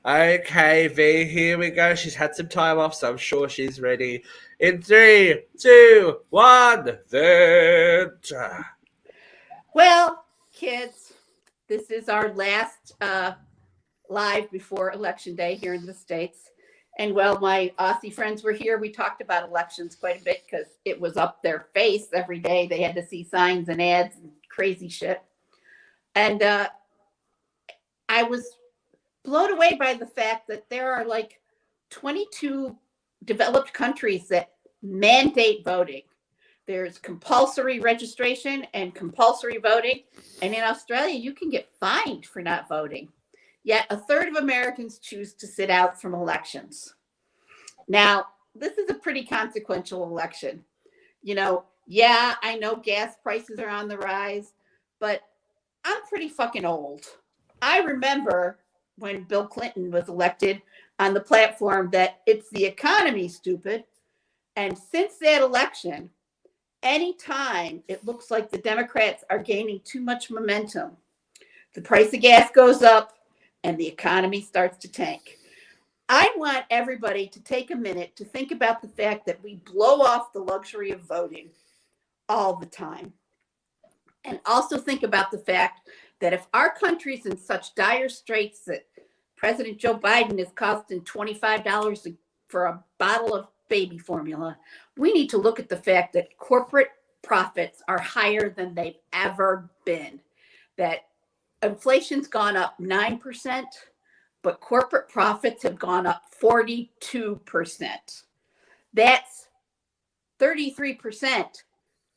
Okay, V, here we go. She's had some time off, so I'm sure she's ready. In 3, 2, 1, Vent. well, kids, this is our last live before Election Day here in the States. And well, my Aussie friends were here. We talked about elections quite a bit because it was up their face every day. They had to see signs and ads and crazy shit. And I was blown away by the fact that there are like 22 developed countries that mandate voting. There's compulsory registration and compulsory voting. And in Australia, you can get fined for not voting. Yet a third of Americans choose to sit out from elections. Now, this is a pretty consequential election. Yeah, I know gas prices are on the rise, but I'm pretty fucking old. I remember when Bill Clinton was elected on the platform that it's the economy, stupid. And since that election, anytime it looks like the Democrats are gaining too much momentum, the price of gas goes up and the economy starts to tank. I want everybody to take a minute to think about the fact that we blow off the luxury of voting all the time. And also think about the fact that if our country's in such dire straits that President Joe Biden is costing $25 for a bottle of baby formula, we need to look at the fact that corporate profits are higher than they've ever been. That inflation's gone up 9%, but corporate profits have gone up 42%. That's 33%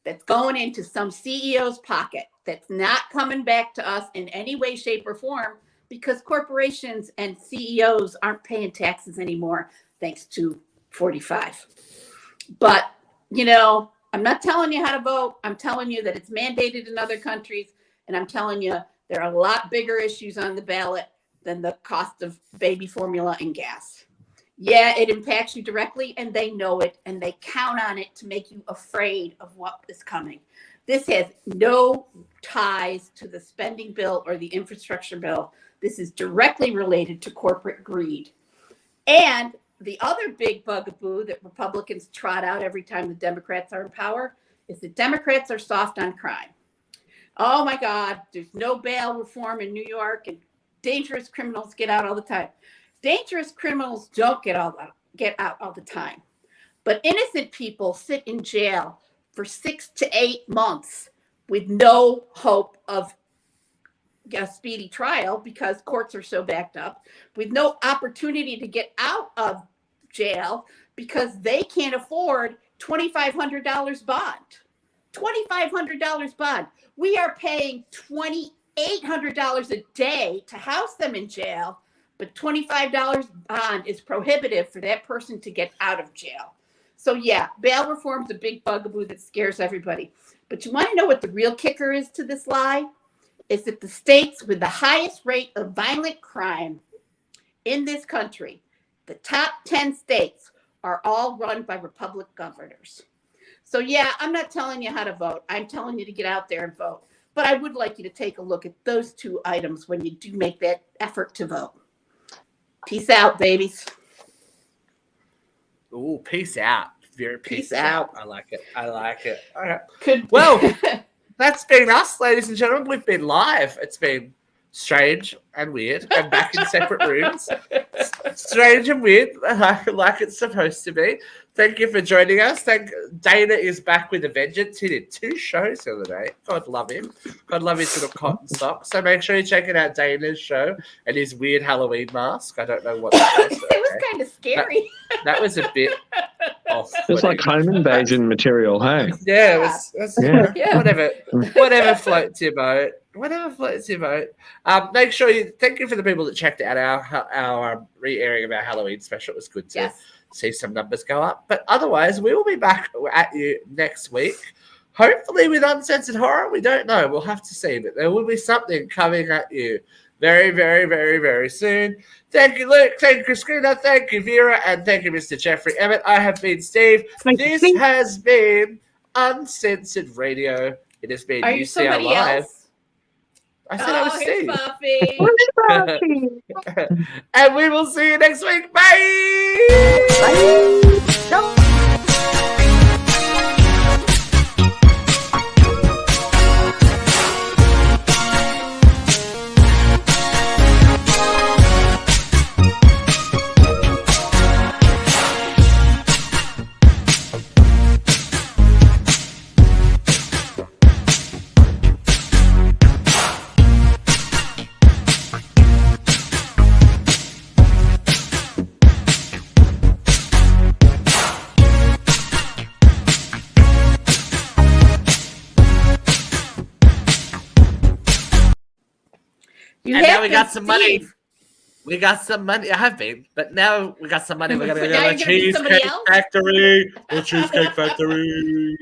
that's going into some CEO's pocket that's not coming back to us in any way, shape, or form because corporations and CEOs aren't paying taxes anymore thanks to 45. But, I'm not telling you how to vote. I'm telling you that it's mandated in other countries, and I'm telling you there are a lot bigger issues on the ballot than the cost of baby formula and gas. Yeah, it impacts you directly, and they know it, and they count on it to make you afraid of what is coming. This has no ties to the spending bill or the infrastructure bill. This is directly related to corporate greed. And the other big bugaboo that Republicans trot out every time the Democrats are in power is that Democrats are soft on crime. Oh my God, there's no bail reform in New York, and dangerous criminals get out all the time. Dangerous criminals don't get out all the time. But innocent people sit in jail for 6 to 8 months with no hope of a speedy trial because courts are so backed up, with no opportunity to get out of jail because they can't afford $2,500 bond. $2,500 bond. We are paying $2,800 a day to house them in jail, but $25 bond is prohibitive for that person to get out of jail. So yeah, bail reform is a big bugaboo that scares everybody. But you want to know what the real kicker is to this lie? Is that the states with the highest rate of violent crime in this country, the top 10 states, are all run by Republican governors. So yeah, I'm not telling you how to vote. I'm telling you to get out there and vote. But I would like you to take a look at those two items when you do make that effort to vote. Peace out, babies. Ooh, peace out. Very peace out. I like it. All right. Well, that's been us, ladies and gentlemen. We've been live. It's been strange and weird, and back in separate rooms. Strange and weird, like it's supposed to be. Thank you for joining us. Dana is back with a vengeance. He did 2 shows the other day. God love him. God love his little cotton socks. So make sure you're checking out Dana's show and his weird Halloween mask. I don't know what that was. It was kind of scary. That was a bit off. It was like home invasion material, hey? Yeah, it was Yeah. whatever floats your boat. Whatever floats your boat. Make sure you thank you for the people that checked out our re-airing of our Halloween special. It was good to see some numbers go up. But otherwise, we will be back at you next week. Hopefully with Uncensored Horror. We don't know. We'll have to see. But there will be something coming at you very, very, very, very soon. Thank you, Luke. Thank you, Christina. Thank you, Vera. And thank you, Mr. Jeffrey Emmett. I have been Steve. This has been Uncensored Radio. It has been UCL Live. Else? I said I was Steve. Buffy. And we will see you next week. Bye. Bye. And now we got some money. We got some money. I have been, but now we got some money. We're going to go to the Cheesecake Factory. The Cheesecake Factory.